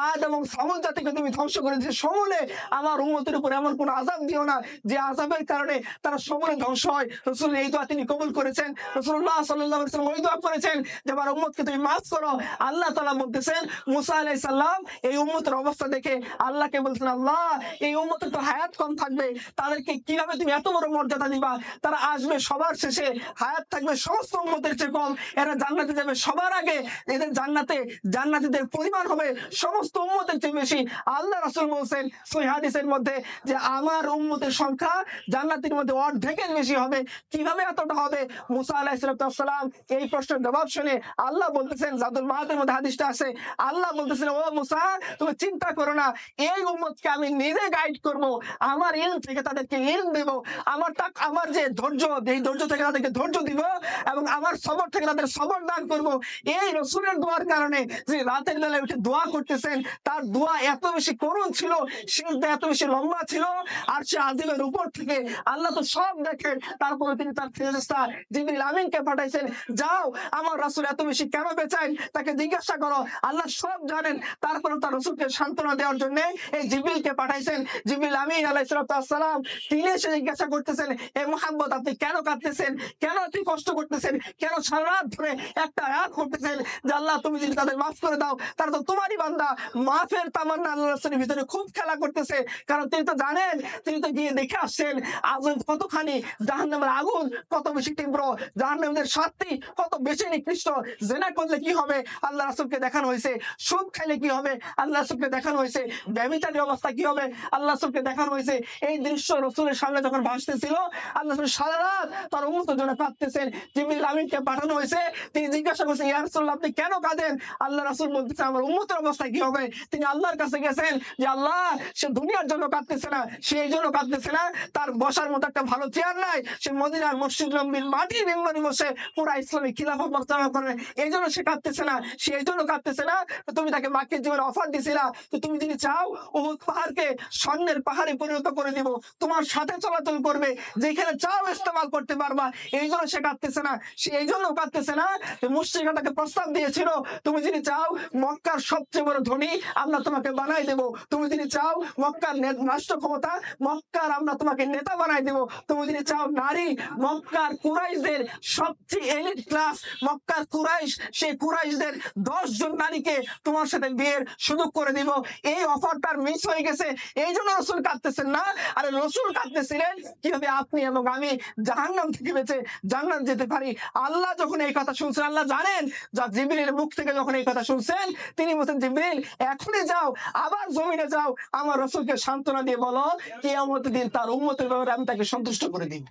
আদ এবং সামুদ জাতিকে তুমি ধ্বংস করে দিয়েছো, সমূলে আমার উম্মতের উপর এমন কোন আযাব দিও না যে আযাবের কারণে তারা সমূলে ধ্বংস হয়। রাসূলের এই দোয়া তিনি কবুল করেছেন। রাসূলুল্লাহ সাল্লাল্লাহু আলাইহি ওয়াসাল্লাম ওই দোয়া করেছেন যে আমার উম্মতকে তুমি মাফ করো। আল্লাহ তাআলা বলতেছেন, মুসা আলাইহিস সালাম এই উম্মতের অবস্থা দেখে আল্লাহকে বলছেন, আল্লাহ, এই উম্মতের তো হায়াত কম থাকবে, তাদেরকে কিভাবে তুমি এত বড় মর্যাদা দিবা? তারা আসবে সবার শেষে, হায়াত থাকবে সমস্ত উম্মতের চেয়ে কম, এরা জান্নাতে যাবে সবার আগে, এদের জান্নাতীদের পরিমাণ হবে সমস্ত উম্মতের চেয়ে বেশি। আল্লাহ রাসূল বলছেন সহিহ হাদিসের মধ্যে যে আমার উম্মতের সংখ্যা জান্নাতীর মধ্যে অর্ধেকের বেশি হবে। কিভাবে এতটা হবে? মুসা আলাইহিস সালাম এই প্রশ্নের জবাব শুনে আল্লাহ বলতেছেন, জাদুল মাআদের মধ্যে হাদিসটা আছে, আল্লাহ বলতেছেন, ও মুসা, তুমি চিন্তা করো না, এই উম্মতকে আমি নিজে গাইড করব, আমার ইলম থেকে তাদেরকে ইলম দেব, আমার যে ধৈর্য, এই ধৈর্য থেকে তাদেরকে ধৈর্য দিব, এবং আমার সবর থেকে তাদের সবর দান করব। এই রাসূলের দোয়ার কারণে যে রাতের বেলায় উঠে দোয়া করতেছেন, তার দোয়া এত বেশি করুণ ছিল, সে সিজদা এত বেশি লম্বা ছিল, আরশে আজিমের উপর থেকে আল্লাহ তো সব দেখেন। তারপরে তিনি তার ফেরেশতা জিবরিল আমিনকে পাঠাইছেন, যাও আমার রাসূল এত বেশি কেন বেচাইন তাকে জিজ্ঞাসা করো, আল্লাহ সব জানেন। তারপরে তার রাসূলকে সান্ত্বনা দেওয়ার জন্য এই জিবরিলকে পাঠাইছেন। জিবরিল আমিন আলাইহিস সালাম তিনি এসে জিজ্ঞাসা করতেছেন, এ মুহাম্মদ আপনি কেন কাঁদতেছেন, কেন আপনি কষ্ট করতেছেন, কেন সারা রাত ধরে একটা আয়াত করতেছেন যে আল্লাহ তুমি যদি তাদের মাফ করে দাও, তারা তো তোমারই বান্দা। মাফের তামান্না আল্লাহ রাসূলের ভিতরে খুব খেলা করতেছে, কারণ তিনি তো জানেন, তিনি তো গিয়ে দেখে আসছেন আগুন কতখানি, জাহান্নামের আগুন কত বেশি তীব্র, জাহান্নামীদের শাস্তি কত বেশি নিকৃষ্ট। জেনা করলে কি হবে আল্লাহ রাসূলকে দেখানো হয়েছে, সুদ খাইলে কি হবে আল্লাহ রাসূলকে দেখানো হয়েছে, ব্যভিচারী অবস্থা কি হবে আল্লাহ রাসূলকে দেখানো হয়েছে। এই দৃশ্য রাসূলের সামনে যখন ভাসতেছিল, আল্লাহ রাসূল সারা রাত তার উম্মতের জন্য কাঁদতেছেন। জিবরিল আমিনকে পাঠানো হয়েছে, তিনি জিজ্ঞাসা করছেন, ইয়া রাসূলুল্লাহ আপনি কেন কাঁদেন? আল্লাহ রাসূল বলতেছে আমার উম্মতের অবস্থা কি হবে। তিনি আল্লাহর কাছে গেছেন যে আল্লাহ সে দুনিয়ার জন্য কাঁদতেছে না, সে এই জন্য কাঁদতেছে না তার বসার মতো একটা ভালো চেয়ার নাই, সে মদিনার মসজিদ নববীর মাটির মেম্বারে বসে পুরা ইসলামী খিলাফত বর্তমান করে, এই জন্য সে কাঁদতেছে না, সে এই জন্য কাঁদতেছে না। তুমি তাকে বাকি জীবনের অফার দিছিলা, তো তুমি যদি চাও উহুদ পাহাড়কে স্বর্ণের পাহাড়ে পরিণত করে দিব, তোমার সাথে চলাচল করবে, যেখানে চাও ইস্তেমাল করতে পারবা, এই জন্য সে কাঁদতেছে না। সে এই জন্য কাঁদতেছে না, মুশরিকরা তাকে প্রস্তাব দিয়েছিল, তুমি যদি চাও মক্কার সবচেয়ে বড় ধনী আমরা তোমাকে বানাই দেব, তুমি যদি চাও মক্কার রাষ্ট্র ক্ষমতা, মক্কার আমরা তোমাকে নেতা বানাই দেব, তুমি যদি চাও নারী, মক্কার কুরাইশদের সবচেয়ে এলিট ক্লাস, মক্কার কুরাইশ, সেই কুরাইশদের 10 জন নারীকে তোমার সাথে বিয়ের সুযোগ করে দিব। এই অফারটার মিস হয়ে গেছে, এই জন্য রাসূল কাঁদতেছেন না। আরে রাসূল কাঁদতেছিলেন কিভাবে আপনি এবং আমি জাহান্নাম থেকে বেঁচে জান্নাত যেতে পারি। আল্লাহ যখন এই কথা শুনছেন, আল্লাহ জানেন, যা জিবরিলের মুখ থেকে যখন এই কথা শুনছেন, তিনি বলছেন জিবরিল এখনই যাও, আবার জমিনে যাও, আমার রাসূলকে সান্ত্বনা দিয়ে বলো কিয়ামতের দিন তার উম্মতের ব্যাপারে আমি তাকে সন্তুষ্ট করে দিব।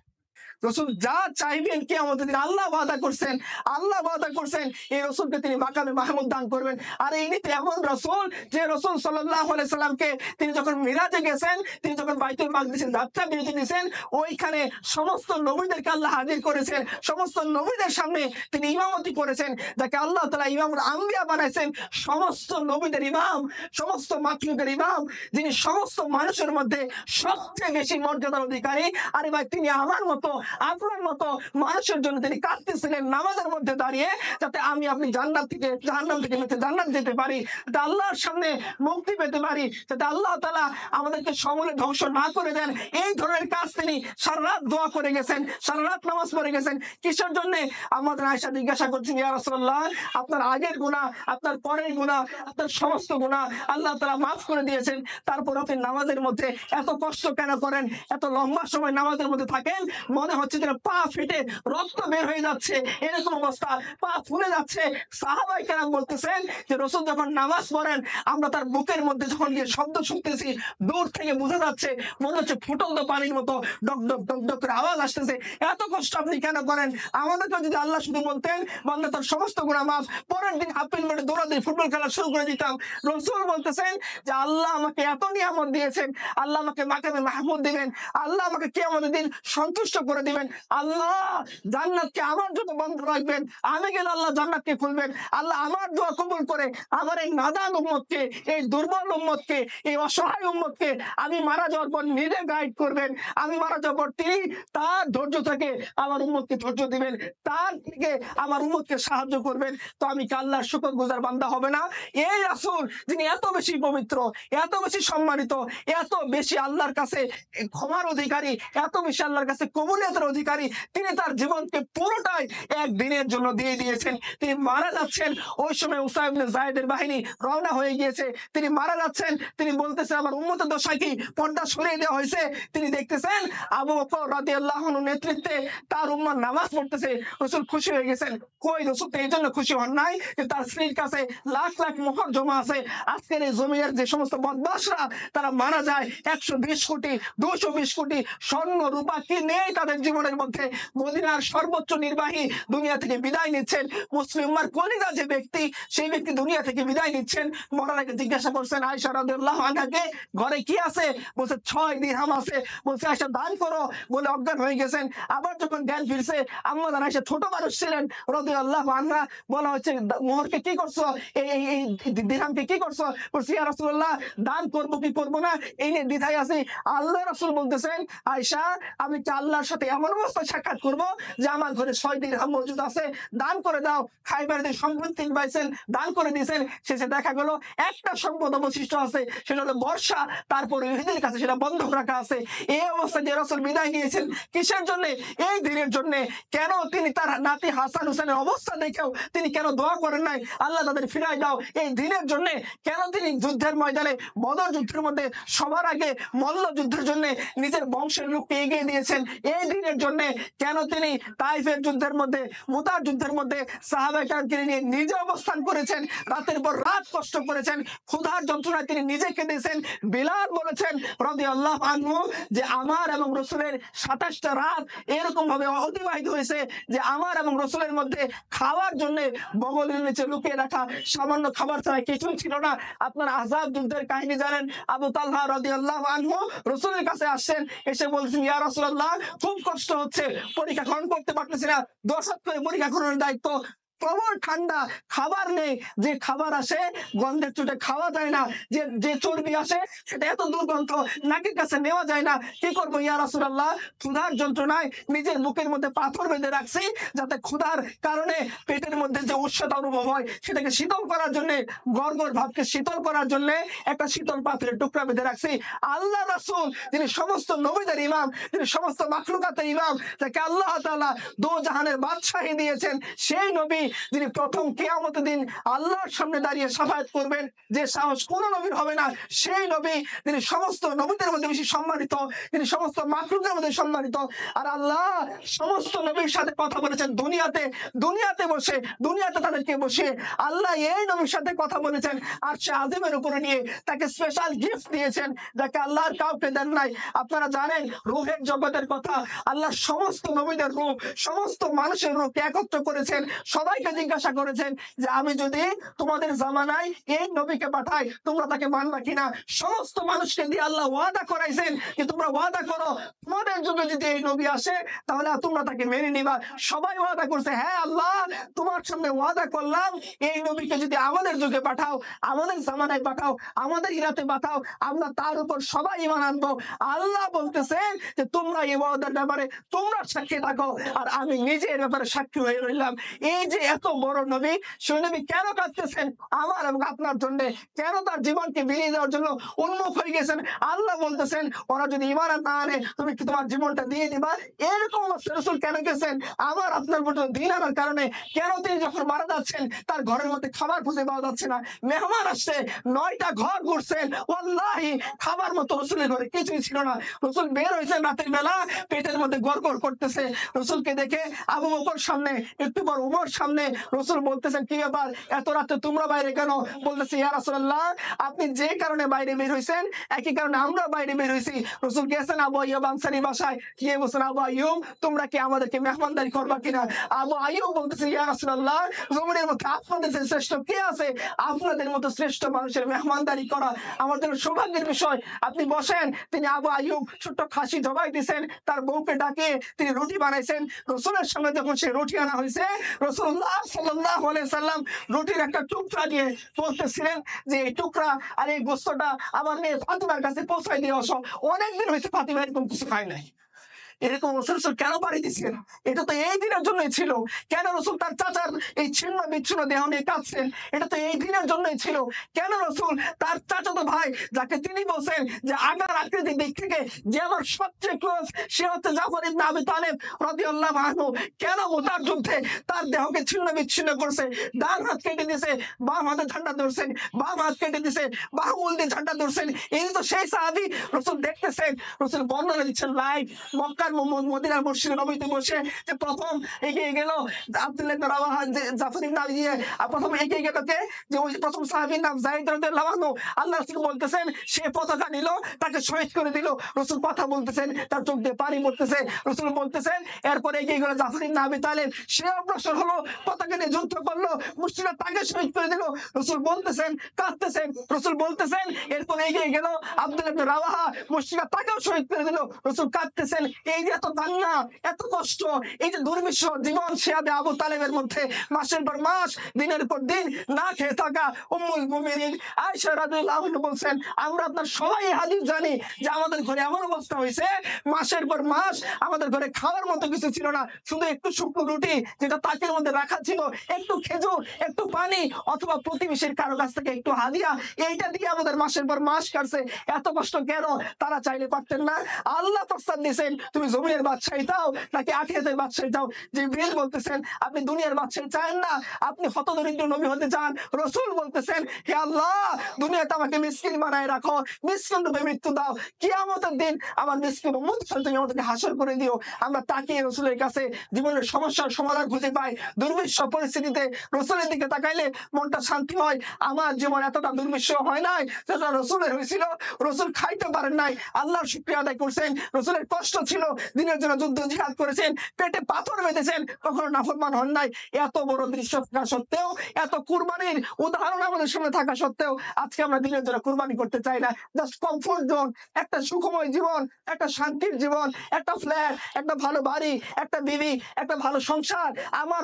রসুল যা চাইবেন কিয়ামতের দিন আল্লাহ ওয়াদা করছেন, আল্লাহ ওয়াদা করছেন এই রসুলকে তিনি মাকামে মাহমুদ দান করবেন। আর ইনি তো এমন রসুল যে রসুল সাল্লাল্লাহু আলাইহি সাল্লামকে তিনি যখন মিরাজে গেছেন, তিনি যখন বাইতুল মাকদিসে যাত্রা বিরতি দিয়েছেন, ওইখানে সমস্ত নবীদেরকে আল্লাহ হাজির করেছেন, সমস্ত নবীদের সামনে তিনি ইমামতি করেছেন, যাকে আল্লাহ তাআলা ইমামুল আম্বিয়া বানাইছেন, সমস্ত নবীদের ইমাম, সমস্ত মাখলুকের ইমাম, যিনি সমস্ত মানুষের মধ্যে সবচেয়ে বেশি মর্যাদার অধিকারী। আরে ভাই তিনি আমার মতো আপনার মতো মানুষের জন্য তিনি কাঁদতেছিলেন নামাজের মধ্যে দাঁড়িয়ে, যাতে আমি আপনি জান্নাত থেকে জাহান্নাম থেকে বেঁচে জান্নাত যেতে পারি, যাতে আল্লাহর সামনে মুক্তি পেতে পারি, যাতে আল্লাহ তাআলা আমাদেরকে সমূলে ধ্বংস না করে দেন। এই ধরনের কাজ তিনি সারা রাত দোয়া করে গেছেন, সারা রাত নামাজ পড়ে গেছেন। কিসের জন্য? আমাদের আয়েশা জিজ্ঞাসা করছেন, ইয়া রাসূলুল্লাহ আপনার আগের গুনাহ, আপনার পরের গুনাহ, আপনার সমস্ত গুনাহ আল্লাহ তাআলা মাফ করে দিয়েছেন, তারপর আপনি নামাজের মধ্যে এত কষ্ট কেন করেন, এত লম্বা সময় নামাজের মধ্যে থাকেন, মনে হচ্ছে যে পা ফেটে রক্ত বের হয়ে যাচ্ছে, এরকম অবস্থা, পা ফুলে যাচ্ছে। সাহাবায়ে কেরাম বলতেছেন যে রাসূল যখন নামাজ পড়েন, আমরা তার বুকের মধ্যে যখন গিয়ে শব্দ শুনতেছি, দূর থেকে বোঝা যাচ্ছে মনে হচ্ছে ফুটন্ত পানির মতো ডক ডক ডক ডক করে আওয়াজ আসতেছে। এত কষ্ট আপনি কেন করেন? আমাদেরকে যদি আল্লাহ শুধু বলতেন বান্দা তার সমস্ত গুনাহ মাফ, পরের দিন হাফ প্যান্ট পরে দৌড়াদৌড়ি ফুটবল খেলা শুরু করে দিতাম। রাসূল বলতেছেন যে আল্লাহ আমাকে এত নিয়ামত দিয়েছেন, আল্লাহ আমাকে মাকামে মাহমুদ দিবেন, আল্লাহ আমাকে কিয়ামতের দিন সন্তুষ্ট করে দিবেন, আল্লাহ জান্নাতকে আমার জন্য বন্ধ রাখবেন, আমি গেলে আল্লাহ জান্নাতকে খুলবেন। আল্লাহ আমার দোয়া কবুল করে আমার এই নাদান উম্মতকে, এই দুর্বল উম্মতকে, এই অসহায় উম্মতকে আমি মারা যাওয়ার পর নিজে গাইড করবেন। আমি মারা যাওয়ার পর তিনি তার ধৈর্য থেকে আমার উম্মতকে ধৈর্য দিবেন, তার থেকে আমার উম্মতকে সাহায্য করবেন। তো আমি কি আল্লাহর শুকরগুজার বান্দা হবে না? এই রাসূল যিনি এত বেশি পবিত্র, এত বেশি সম্মানিত, এত বেশি আল্লাহর কাছে ক্ষমার অধিকারী, এত বেশি আল্লাহর কাছে কবুলিয়তের অধিকারী, তিনি তার জীবনকে পুরোটাই একদিনের জন্য দিয়ে দিয়েছেন। তিনি মারা যাচ্ছেন, ওই সময় উসামা ইবনে যায়েদের বাহিনী রওনা হয়ে গিয়েছে, তিনি মারা যাচ্ছেন, তিনি বলতেছেন আমার উম্মতের দশা কি, পর্দা সরিয়ে দেওয়া হয়েছে, তিনি দেখতেছেন আবু বকর রাদিয়াল্লাহু আনহু নেতৃত্বে তার উম্মাহ নামাজ পড়তেছে। রাসূল খুশি হয়ে গেছেন। কই রাসূল তো এই জন্য খুশি হন নাই যে তার স্ত্রীর কাছে লাখ লাখ মোহর জমা আছে, আজকের এই জমির যে সমস্ত বদমাশরা তারা মারা যায় 120 কোটি 220 কোটি স্বর্ণ রূপা কি নেই তাদের জীবনের মধ্যে মদিনার সর্বোচ্চ নির্বাহী দুনিয়া থেকে বিদায় নিচ্ছেন, মুসলিম উম্মার কলিজা যে ব্যক্তি, সেই ব্যক্তি দুনিয়া থেকে বিদায় নিচ্ছেন। মরার আগে জিজ্ঞাসা করছেন আয়েশা রাদিয়াল্লাহু আনহাকে, ঘরে কি আছে? বলছে 6 দিরহাম আছে। বলছে আয়েশা দান করো, বলে অজ্ঞান হয়ে গেছেন। আবার যখন জ্ঞান ফিরছে, আম্মা জান আয়েশা ছোট মানুষ ছিলেন রাদিয়াল্লাহু আনহা, বলা হচ্ছে মোহরকে কি করছো, এই দিরহামকে কি করছো? বলছে ইয়া রাসূলুল্লাহ, দান করবো কি করবো না এই নিয়ে দ্বিধায় আছি। আল্লাহ রাসূল বলতেছেন আয়েশা, আমি কি আল্লাহর সাথে এমন অবস্থায় সাক্ষাৎ করবো যে আমার ঘরে 6 দিরহাম মজুদ আছে, দান করে দাও। খাইবারের সম্পত্তি পাইছেন, দান করে দিয়েছেন। শেষে দেখা গেল একটা সম্পদ অবশিষ্ট আছে, সেটা হলো বর্ষা, তারপরে ইহুদির কাছে সেটা বন্ধক রাখা আছে। এই অবস্থায় যে রাসূল বিদায় নিয়েছেন কিসের জন্য? এই দিনের জন্য। কেন তিনি তার নাতি হাসান হুসেনের অবস্থা দেখেও তিনি কেন দোয়া করেন নাই, আল্লাহ তাদের ফিরাই দাও এই দিনের জন্য? কেন তিনি যুদ্ধের ময়দানে বদর যুদ্ধের মধ্যে সবার আগে মল্ল যুদ্ধের জন্য নিজের বংশের লোককে এগিয়ে দিয়েছেন এই দিনের জন্য? কেন তিনি তাইফের যুদ্ধের মধ্যে, মুতার যুদ্ধের মধ্যে সাহাবায়ে কেরামকে নিয়ে নিজে অবস্থান করেছেন, রাতের পর রাত কষ্ট করেছেন, ক্ষুধার যন্ত্রণায় তিনি নিজে কেঁদেছেন? বিলাল বলেছেন রাদিয়াল্লাহু আনহু যে আমার এবং রাসূলের 27টা রাত এরকম ভাবে অতিবাহিত হয়েছে যে আমার এবং রাসূলের মধ্যে খাওয়ার জন্য বগলের নিচে লুকিয়ে রাখা সামান্য খাবার ছাড়া কিছুই ছিল না। আপনারা আযাব যুদ্ধের কাহিনী জানেন। আবু তালহা রাদিয়াল্লাহু আনহু রাসূলের কাছে আসছেন, এসে বলছেন ইয়া রাসূলুল্লাহ, খুব কষ্ট হচ্ছে, পরীক্ষা গ্রহণ করতে পারতেছি না, 10 হাত করে পরীক্ষা গ্রহণের দায়িত্ব, প্রবল ঠান্ডা, খাবার নেই, যে খাবার আসে গন্ধের চোটে খাওয়া যায় না, যে চর্বি আসে সেটা এত দুর্গন্ধ, নাকের কাছে নেওয়া যায় না, কি করবো ইয়া রাসূলুল্লাহ? ক্ষুধার যন্ত্রণায় নিজের বুকের মধ্যে পাথর বেঁধে রাখছি, যাতে ক্ষুধার কারণে পেটের মধ্যে যে উষ্ণতা অনুভব হয় সেটাকে শীতল করার জন্য, গড়গড় ভাবকে শীতল করার জন্য একটা শীতল পাথরের টুকরা বেঁধে রাখছি। আল্লাহ রাসূল যিনি সমস্ত নবীদের ইমাম, যিনি সমস্ত মাখলুকাতের ইমাম, যাকে আল্লাহ তাআলা দো জাহানের বাদশাহী দিয়েছেন, সেই নবী যিনি প্রথম কিয়ামতের দিন আল্লাহর সামনে দাঁড়িয়ে শাফায়াত করবেন, যে সাহস কোন নবীর হবে না, সেই নবী যিনি সমস্ত নবীদের মধ্যে বেশি সম্মানিত, তিনি সমস্ত মাখলুকের মধ্যে সম্মানিত। আর আল্লাহ সমস্ত নবীর সাথে কথা বলেছেন দুনিয়াতে বসে, দুনিয়াতে তাদেরকে বসে আল্লাহ এই নবীর সাথে কথা বলেছেন আরশে আজিমের উপরে নিয়ে, তাকে স্পেশাল গিফট দিয়েছেন যাকে আল্লাহর কাউকে দেন নাই। আপনারা জানেন রূহের জগতের কথা, আল্লাহ সমস্ত নবীদের রূহ, সমস্ত মানুষের রূহকে একত্র করেছেন, সবাইকে জিজ্ঞাসা করেছেন যে আমি যদি তোমাদের জামানায় এই নবীকে পাঠাই তোমরা তাকে মানবা কিনা? সমস্ত মানুষকে দিয়ে আল্লাহ ওয়াদা করাইছেন যে তোমরা ওয়াদা করো তোমাদের যুগে যদি এই নবী আসে তাহলে তোমরা তাকে মেনে নিবা। সবাই ওয়াদা করছে, হ্যাঁ আল্লাহ তোমার সামনে ওয়াদা করলাম এই নবীকে যদি আমাদের যুগে পাঠাও, আমাদের জামানায় পাঠাও, আমাদের ইরাতে পাঠাও, আমরা তার উপর সবাই ঈমান আনবো। আল্লাহ বলতেছেন যে তোমরা এই ওয়াদার ব্যাপারে তোমরা সাক্ষী থাকো, আর আমি নিজে এর ব্যাপারে সাক্ষী হয়ে রইলাম। এই যে এত বড় নবী, সেই নবী কেন কাঁদতেছেন আমার এবং আপনার জন্য? কেন তার জীবনকে বিলিয়ে দেওয়ার জন্য উন্মুখ হয়ে গেছেন? আল্লাহ বলতেছেন ওরা যদি ঈমান না আনে তুমি কি তোমার জীবনটা দিয়ে দিবা? এরকম রাসূল কেন গেছেন আমার আপনার মতো দিন আনার কারণে? কেন তিনি যখন মারা যাচ্ছেন তার ঘরের মধ্যে খাবার খুঁজে পাওয়া যাচ্ছে না, মেহমান আসছে 9টা ঘর ঘুরছেন, ওয়াল্লাহি খাবার মতো রাসূলের ঘরে কিছুই ছিল না। রাসূল বের হয়েছেন রাতের বেলা, পেটের মধ্যে গড়গড় করতেছে। রাসূলকে দেখে আবু বকর সামনে, একটু পর উমর সামনে, রাসূল বলতেছেন কি ব্যাপার এত রাতে তোমরা বাইরে কেন? বলতেছে ইয়া রাসূলুল্লাহ আপনি যে কারণে বাইরে বের হইছেন একই কারণে আমরা বাইরে বের হইছি। রাসূল গেছেন আবু আইয়ুব আনসারীর বাসায়, গিয়ে বলছেন আবু আইয়ুব তোমরা কি আমাদেরকে মেহমানদারি করবা কিনা? আবু আইয়ুব বলতেছে ইয়া রাসূলুল্লাহ জমিনের মধ্যে আপনাদের চেয়ে শ্রেষ্ঠ কে আছে? আপনাদের মতো শ্রেষ্ঠ মানুষের মেহমানদারি করা আমার জন্য সৌভাগ্যের বিষয়, আপনি বসেন। তিনি আবু আইয়ুব ছোট্ট খাসি জবাই দিয়েছেন, তার বউকে ডাকে তিনি রুটি বানাইছেন। রাসূলের সামনে যখন সেই রুটি আনা হয়েছে, রাসূলুল্লাহ সাল্লাল্লাহু আলাইহি সাল্লাম রুটির একটা টুকরা দিয়ে বলতেছিলেন যে এই টুকরা আর এই গোস্তটা আমার মেয়ে ফাতিমার কাছে পৌঁছাই দিয়ে আসো, অনেকদিন হয়েছে ফাতিমা এরকম কিছু খায় নাই। এরকম রাসূল কেন বাড়ি দিচ্ছেন? এটা তো এই দিনের জন্যই ছিল। কেন রাসূল তার চাচার এই ছিন্ন বিচ্ছিন্ন দেহ নিয়ে কাঁদছেন? এটা তো এই দিনের জন্যই ছিল। কেন রাসূল তার চাচাতো ভাই, যাকে তিনি বলছেন যে আগার আকৃতির দিক থেকে যে আমার সবচেয়ে ক্লোজ, সে হচ্ছে জাফর ইবনে আবি তালেব রাদিয়াল্লাহু আনহু, কেন মুতার যুদ্ধে তার দেহকে ছিন্ন বিচ্ছিন্ন করছে? ডান হাত কেটে দিয়েছে, বাম হাতে ঝান্ডা ধরছেন, বাম হাত কেটে দিয়েছে, বাহুল দিয়ে ঝান্ডা ধরছেন। এই তো সেই সাহাবী। রাসূল দেখতেছেন, রাসূল বর্ণনা দিচ্ছেন লাইভ। মক্কার মদিনার মসজিদে নববীতে বসে যে প্রথম এগিয়ে গেল আব্দুল্লাহ ইবনে রাওয়াহা, যে জাফর ইবনে আবি দিয়ে প্রথম এগিয়ে গেল কে, যে ওই প্রথম সাহাবীর নাম যায়েদ রাদিয়াল্লাহু আনহু। আল্লাহ রাসূল বলতেছেন সে পতাকা নিল, তাকে শহীদ করে দিল। রাসূল কথা বলতেছেন, তার চোখ দিয়ে পানি পড়তেছে। রাসূল বলতেছেন এরপরে এগিয়ে গেল জাফর ইবনে আবি তালিব, সে অগ্রসর হলো, পতাকা নিয়ে যুদ্ধ করলো, মুশরিকরা তাকে শহীদ করে দিল। রাসূল বলতেছেন, কাঁদতেছেন। রাসূল বলতেছেন এরপরে এগিয়ে গেল আব্দুল্লাহ ইবনে রাওয়াহা, মুশরিকরা তাকেও শহীদ করে দিল। রাসূল কাঁদতেছেন। এই যে এত কান্না, এত কষ্ট, এই যে দুর্বিষহ জীবন শেয়াবে আবু তালেবের মধ্যে মাসের পর মাস, দিনের পর দিন না খেয়ে থাকা উম্মুল মুমিনিন আয়েশা রাদিয়াল্লাহু আনহা বলছেন, আমরা আপনার সবাই হাদিস জানি যে আমাদের ঘরে এমন অবস্থা হয়েছে, মাসের পর মাস আমাদের ঘরে খাওয়ার মতো কিছু ছিল না, শুধু একটু শুকনো রুটি যেটা তাকের মধ্যে রাখা ছিল, একটু খেজুর, একটু পানি, অথবা প্রতিবেশীর কারো কাছ থেকে একটু হাদিয়া, এইটা দিয়ে আমাদের মাসের পর মাস কাটছে। এত কষ্ট কেন? তারা চাইলে পারতেন না? আল্লাহ প্রস্তাব দিয়েছেন, তুমি জমিনের বাদশাহী চাও নাকি আখিরাতের বাদশাহী চাও? জিবরিল বলতেছেন আপনি দুনিয়ার বাদশাহী চান না, আপনি হতদরিদ্র নবী হতে চান। রাসূল বলতেছেন হে আল্লাহ, দুনিয়াতে আমাকে মিসকিন বানায় রাখো, মিসকিন রূপে মৃত্যু দাও, কিয়ামতের দিন আমার মিসকিন উম্মত হিসেবে তুমি আমাদেরকে হাসর করে দিও। আমরা তাকিয়ে রাসূলের কাছে জীবনের সমস্যার সমাধান খুঁজে পাই। দুর্বিষহ পরিস্থিতিতে রাসূলের দিকে তাকাইলে মনটা শান্তি হয়। আমার জীবন এতটা দুর্বিষহ হয় নাই যেটা রাসূলের হয়েছিল। রাসূল খাইতে পারেন নাই, আল্লাহর শুকরিয়া আদায় করছেন। রাসূলের কষ্ট ছিল, দিনের জন্য যুদ্ধ জিহাদ করেছেন, পেটে পাথর বেঁধেছেন, কখনো নাফরমান হন নাই। এত বড় দৃশ্য থাকা সত্ত্বেও, এত কুরবানির উদাহরণ আমাদের সামনে থাকা সত্ত্বেও আজকে আমরা দিনের জন্য কুরবানি করতে চাই না। জাস্ট কমফোর্ট জোন, একটা সুখময় জীবন, একটা শান্তির জীবন, একটা ফ্ল্যাট, একটা ভালো বাড়ি, একটা বিবি, একটা ভালো সংসার। আমার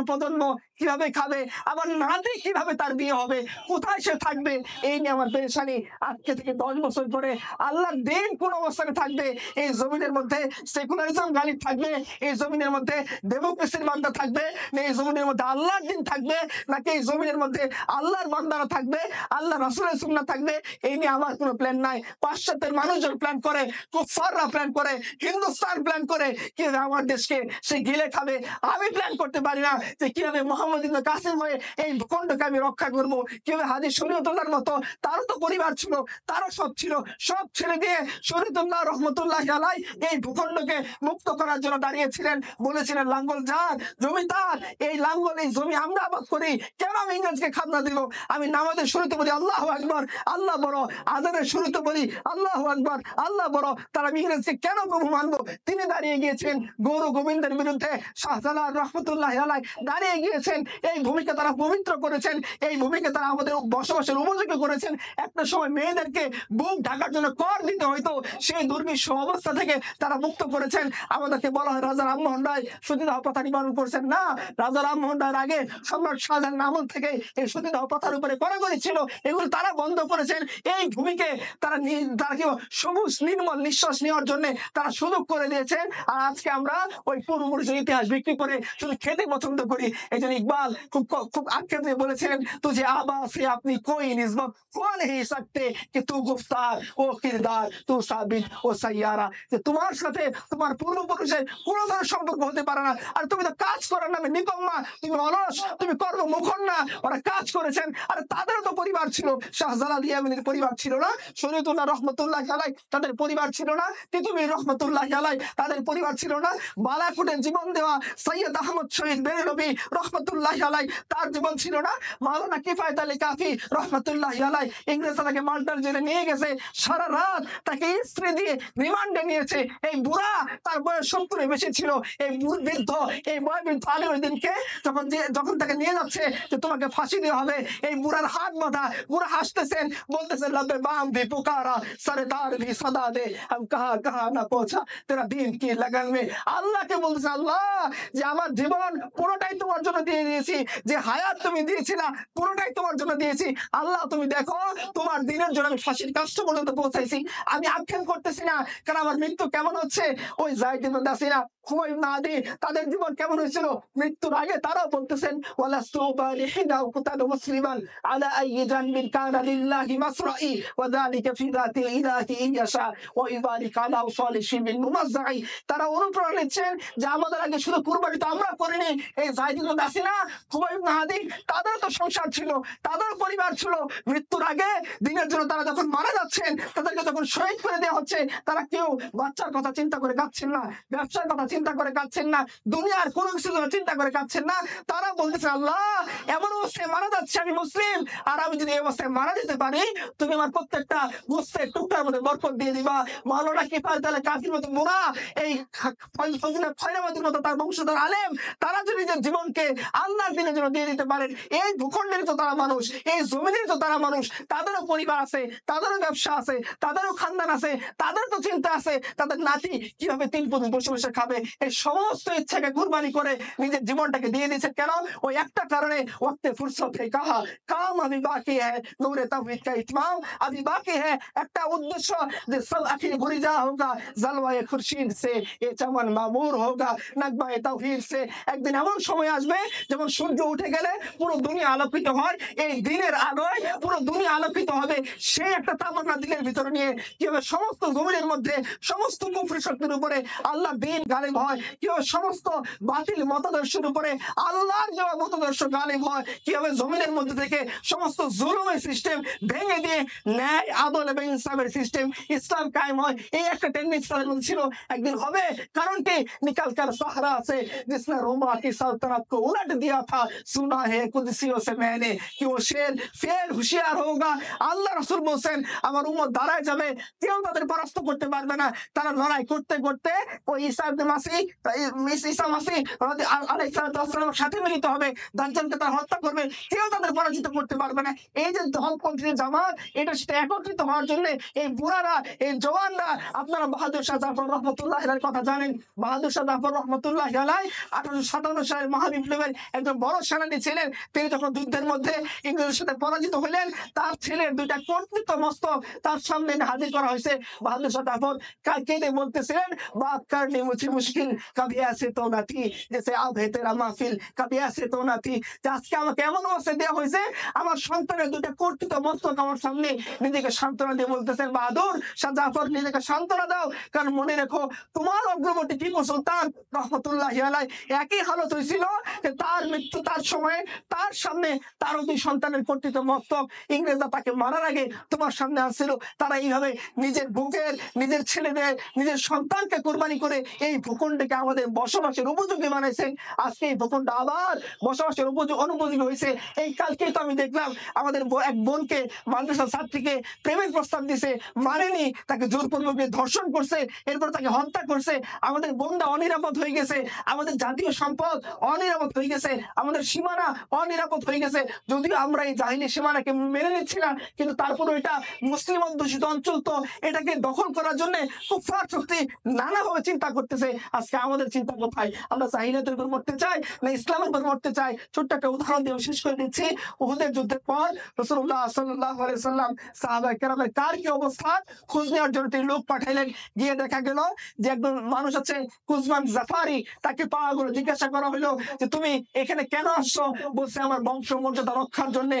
প্রজন্ম কিভাবে খাবে, আমার নাতি কিভাবে তার বিয়ে হবে, কোথায় সে থাকবে, এই নিয়ে আমার পেরেশানি। আজকে থেকে 10 বছর পরে আল্লাহর দিন কোন অবস্থানে থাকবে? এই জমিনের মধ্যে সেকুলারিজম গালিব থাকবে? এই জমিনের মধ্যে ডেমোক্রেসির বান্দা থাকবে? না এই জমিনের মধ্যে আল্লাহর দিন থাকবে? নাকি এই জমিনের মধ্যে আল্লাহর বান্দারা থাকবে, আল্লাহ রাসূলের সুন্নাহ থাকবে? এই নিয়ে আমার কোনো প্ল্যান নাই। পাশ্চাত্যের মানুষজন প্ল্যান করে, কুফফাররা প্ল্যান করে, হিন্দুস্তান প্ল্যান করে কিভাবে আমার দেশকে সে গিলে খাবে। আমি প্ল্যান করতে পারি না যে কিভাবে মোহাম্মদ ইবনে কাসিম হয়ে এই ভূখণ্ডকে আমি রক্ষা করব। কিভাবে হাজী শরীয়তুল্লাহর মতো, তারও তো পরিবার ছিল, তারও সব ছিল, সব ছেড়ে দিয়ে শরীয়তুল্লাহ রহমতুল্লাহি আলাইহি এই ভূখণ্ডকে মুক্ত করার জন্য দাঁড়িয়েছিলেন। বলেছিলেন লাঙ্গল যার, জমি তার, এই লাঙ্গল এই জমি আমরা আবাদ করি, কেন আমি ইংরেজকে খাজনা দিব? আমি নামাজের শুরুতে বলি আল্লাহু আকবার, আল্লাহ বড়, আযানের শুরুতে বলি আল্লাহু আকবার, আল্লাহ বড়, তারা ইংরেজকে কেন প্রভু মানবো? তিনি দাঁড়িয়ে গিয়েছেন গৌর গোবিন্দের বিরুদ্ধে, শাহজালাল রহমতুল্লাহি আলাইহি দাঁড়িয়ে গিয়েছেন। এই ভূমিকে তারা পবিত্র করেছেন, এই ভূমিকে তারা আমাদের বসবাসের উপযোগী করেছেন। একটা সময় মেয়েদেরকে বুক ঢাকার জন্য কর দিতে হইতো, সেই দুর্বিষহ অবস্থা থেকে তারা মুক্ত করেছেন। আমাদেরকে বলা হয় রাজা রামমোহন রায় সতীদাহ প্রথা নিবারণ করছেন। না, রাজা রামমোহন রায়ের আগে সম্রাট শাহজাহান আমল থেকে এই সতীদাহ প্রথার উপরে কড়াকড়ি ছিল, এগুলো তারা বন্ধ করেছেন। এই ভূমিকে তারা তারা কি সবুজ নির্মল নিঃশ্বাস নেওয়ার জন্য তারা সুযোগ করে দিয়েছেন। আর আজকে আমরা ওই পূর্বপুরুষের ইতিহাস বিক্রি করে শুধু খেতে পছন্দ করি। এই জন্য ইকবাল খুব আক্ষেপ দিয়ে বলেছিলেন, তুঝে আবা সে আপনি কোই নিসবত কো नहीं सकते कि तू गुफ्तार ও কিরদার তু সাবিত ও সাইয়ারা, যে তোমার সাথে তোমার পূর্বপুরুষের কোনো ধরনের সম্পর্ক হতে পারে না। আর তুমি তো কাজ করার নামে নিকম্মা, তুমি অলস, তুমি কর্মমুখর না। ওরা কাজ করেছেন, আর তাদেরও তো পরিবার ছিল। শাহজালাল ইয়ামানির পরিবার ছিল না? শরীয়তুল্লাহ রহমতুল্লাহি আলাইহি তাদের পরিবার ছিল না? তিতুমির রহমতুল্লাহি আলাইহি তাদের পরিবার ছিল না? বালাকোটে জীবন দেওয়া সৈয়দ আহমদ শহীদ বেরলভী রহমতুল্লাহি আলাইহি তার জীবন ছিল না? মাওলানা কিফায়েত আলী কাফি রহমতুল্লাহি আলাইহি ইংরেজরা তাকে মাল্টার জেলে নিয়ে গেছে, সারা রাত তাকে স্ত্রী দিয়ে রিমান্ডে নিয়েছে। এই বুড়া, তার বয়স 70 বেশি ছিল, এই বৃদ্ধ, এই বয়োবৃদ্ধ আলিউদ্দিনকে যখন তাকে নিয়ে যাচ্ছে যে তোমাকে ফাঁসি দেওয়া হবে, এই বুড়ার হাত বাঁধা, বুড়া হাসতেছেন, বলতেছেন লব্বে বাম ভি পুকারা সরদার ভি সদা দে হাম কাহা কাহা না পৌঁছা তেরা দিন কি লাগান মে। আল্লাহকে বলতেছে আল্লাহ, যে আমার জীবন পুরোটাই তোমার জন্য দিয়ে দিয়েছি, যে হায়াত তুমি দিয়েছিলা পুরোটাই তোমার জন্য দিয়েছি। আল্লাহ তুমি দেখো, তোমার দিনের জন্য আমি ফাঁসির কাষ্ট পর্যন্ত পৌঁছাইছি। আমি আখ্যান করতেছি না, কারণ আমার মৃত্যু কেমন হচ্ছে ওই যায়েদ ইবনে দাসিরা, হুমায়ুন আদি, তাদের জীবন কেমন হয়েছিল মৃত্যুর আগে তারাও বলতেছেন ওয়ালাস্তু বালিহিনা কুতাল মুসলিমান আলা আইয়ি জানবিন কানা লিল্লাহি মাসরাই ওয়া যালিকা ফি যাতিল ইলাহি ইয়াশা ওয়া ইবারিক আলা সালিহিন মিন মুমাজ্জাই। তারা অনুপ্রেরণা নিচ্ছেন যে আমাদের আগে শুধু কুরবানি তো আমরা করিনি, এই যায়েদ ইবনে দাসিনা, হুমায়ুন আদি, তাদের তো সংসার ছিল, তাদের পরিবার ছিল। মৃত্যুর আগে দিনের জন্য তারা যখন মারা যাচ্ছেন, তাদেরকে যখন শহীদ করে দেওয়া হচ্ছে, তারা কেউ বাচ্চার কথা চিন্তা করে কাঁদছেন না, ব্যবসার কথা চিন্তা করে কাঁদছেন না, দুনিয়ার কোনো কিছু চিন্তা করে কাঁদছেন না। তারা বলতেছে আল্লাহ এমন অবস্থায় মারা যাচ্ছে, আমি মুসলিম, আর আমি যদি এই অবস্থায় মারা যেতে পারি তুমি আমার প্রত্যেকটা গোস্তের টুকটার মধ্যে বরকত দিয়ে দিবা। মাওলানা কিফায়েত আলী কাফির মতো মোরা এই খয়রাবাদের মতো তার বংশধর আলেম, তারা যদি নিজের জীবনকে আল্লাহর দিনের জন্য দিয়ে দিতে পারেন, এই ভূখণ্ডের তো তারা মানুষ, এই জমিনের তো তারা মানুষ, তাদেরও পরিবার আছে, তাদেরও ব্যবসা আছে, তাদেরও খানদান আছে, তাদের তো চিন্তা আছে তাদের নাতি কিভাবে 3 পুরুষ বসে বসে খাবে। এই সমস্ত ইচ্ছাকে কুরবানি করে নিজের জীবনটাকে দিয়ে দিয়েছে। কেন? ওই একটা কারণে ওয়াক্তে ফুরসত হে কাহা কাম আবি বাকি হ্যায় নূরে তাওহীদ কা ইতমাম আবি বাকি হ্যায়। একটা উদ্দেশ্য যে সব আখি গুরিজা হোগা জালওয়ায়ে খুরশিদ সে এ চমন মামুর হোগা নগমায়ে তাওহীদ সে। একদিন এমন সময় আসবে যখন সূর্য উঠে গেলে পুরো দুনিয়া আলোকিত হয়, এই দিনের আলোয় পুরো দুনিয়া আলোকিত হবে। সেই একটা তামান্না দিলের ভিতরে নিয়ে কিভাবে সমস্ত জমিনের মধ্যে সমস্ত কুফরি শক্তির উপরে আল্লাহ দিন গালিব হয়, কিভাবে সমস্ত বাতিল মতাদর্শের উপরে আল্লাহর দেওয়া মতাদর্শ গালিব হয়, কিভাবে জমিনের মধ্যে থেকে সমস্ত জুলুমের সিস্টেম ভেঙে দিয়ে ন্যায় আদল এবং ইনসাফের সিস্টেম ইসলাম কায়েম হয়। এই একটা টেন্ডেন্সি তাদের মধ্যে ছিল, একদিন হবে। কারণ কি নিকাল কার সাহারা আছে जिसने रोमा की सल्तनत को उलट दिया था, सुना है कुदसियों से मैंने कि वो शेर फेर হুঁশিয়ার হোগা। আল্লাহ রাসূল বলেন আমার উম্মত দাঁড়ায় যাবে, কেউ তাদের পরাস্ত করতে পারবে না। তারা লড়াই করতে করতে ওই ঈসা ইবনে মাসিহ ঈসা মাসিহ আলাইহিস সালামের সাথে মিলিত হবে, দাজ্জালকে তারা হত্যা করবে, কেউ তাদের পরাজিত করতে পারবে না। এই যে দলপন্থী জামাত, এটার সাথে একত্রিত হওয়ার জন্য এই বুড়ারা, এই জওয়ানরা, আপনারা বাহাদুর শাহ জাফর রহমতুল্লাহ আলাইহির কথা জানেন। বাহাদুর শাহ জাফর রহমতুল্লাহ আলাইহি 1857 সালের মহাবিপ্লবের একজন বড় সেনানী ছিলেন। তিনি যখন যুদ্ধের মধ্যে ইংরেজের সাথে পরাজিত হলেন, তার ছেলের 2টা কর্তৃত্ব মস্তক তার সামনে হাজির করা হয়েছে। বাহাদুর শাহ জাফর কেঁদে বলতেছিলেন বাত করনি মুঝে মুশকিল কবি ऐसे तो न थी जैसे अब है तेरा महफिल कभी ऐसे तो न थी। আজকে আমাকে এমন অবস্থা দেওয়া হয়েছে, আমার সন্তানের 2টা কর্তৃত্ব মস্তক আমার সামনে, নিজেকে সান্ত্বনা দিয়ে বলতেছেন বাহাদুর শাহ জাফর নিজেকে সান্ত্বনা দাও, কারণ মনে রেখো তোমার অগ্রবর্তী টিপু সুলতান রহমতুল্লাহ আলাইহি একই হালত হয়েছিল যে তার মৃত্যু তার সময়ে তার সামনে তার 2 সন্তানের কর্তৃত্ব মস্তক ইংরেজরা তাকে মারার আগে তোমার সামনে আসছিল। তারা এইভাবে নিজের বুকের নিজের ছেলেদের নিজের সন্তানকে কোরবানি করে এই ভূখণ্ডকে আমাদের বসবাসের উপযোগী বানাইছেন। আজকে এই ভূখণ্ড আবার বসবাসের অনুপযোগী হয়েছে। এই কালকেই তো আমি দেখলাম আমাদের এক বোনকে মাদ্রাসা ছাত্রীকে প্রেমের প্রস্তাব দিছে, মানেনি, তাকে জোরপূর্বক ধর্ষণ করছে, এরপর তাকে হত্যা করছে। আমাদের বোনরা অনিরাপদ হয়ে গেছে, আমাদের জাতীয় সম্পদ অনিরাপদ হয়ে গেছে, আমাদের সীমানা অনিরাপদ হয়ে গেছে। যদিও আমরা এই জাহিনী সীমানাকে মেনে নিচ্ছি না, কিন্তু তারপরে এটা মুসলিম অধ্যুষিত অঞ্চল, তো এটাকে দখল করার জন্য কুফফার শক্তি নানাভাবে চিন্তা করতেছে। আজকে আমাদের চিন্তা কোথায়? আমরা জাহিলিয়াতের উপর মরতে চাই না ইসলামের উপর মরতে চাই? ছোট্ট একটা উদাহরণ দিয়ে শেষ করে দিচ্ছি। উহুদের যুদ্ধের পর রাসূলুল্লাহ সাল্লাল্লাহু আলাইহি সাল্লাম সাহাবায়ে কেরামের কার কি অবস্থা খোঁজ নেওয়ার জন্য তিনি লোক পাঠাইলেন। গিয়ে দেখা গেল যে একজন মানুষ আছে কুজমান জাফারি, তাকে পাওয়া গেল। জিজ্ঞাসা করা হলো যে তুমি এখানে কেন আসছো? বলছে আমার বংশ মর্যাদা রক্ষার জন্য,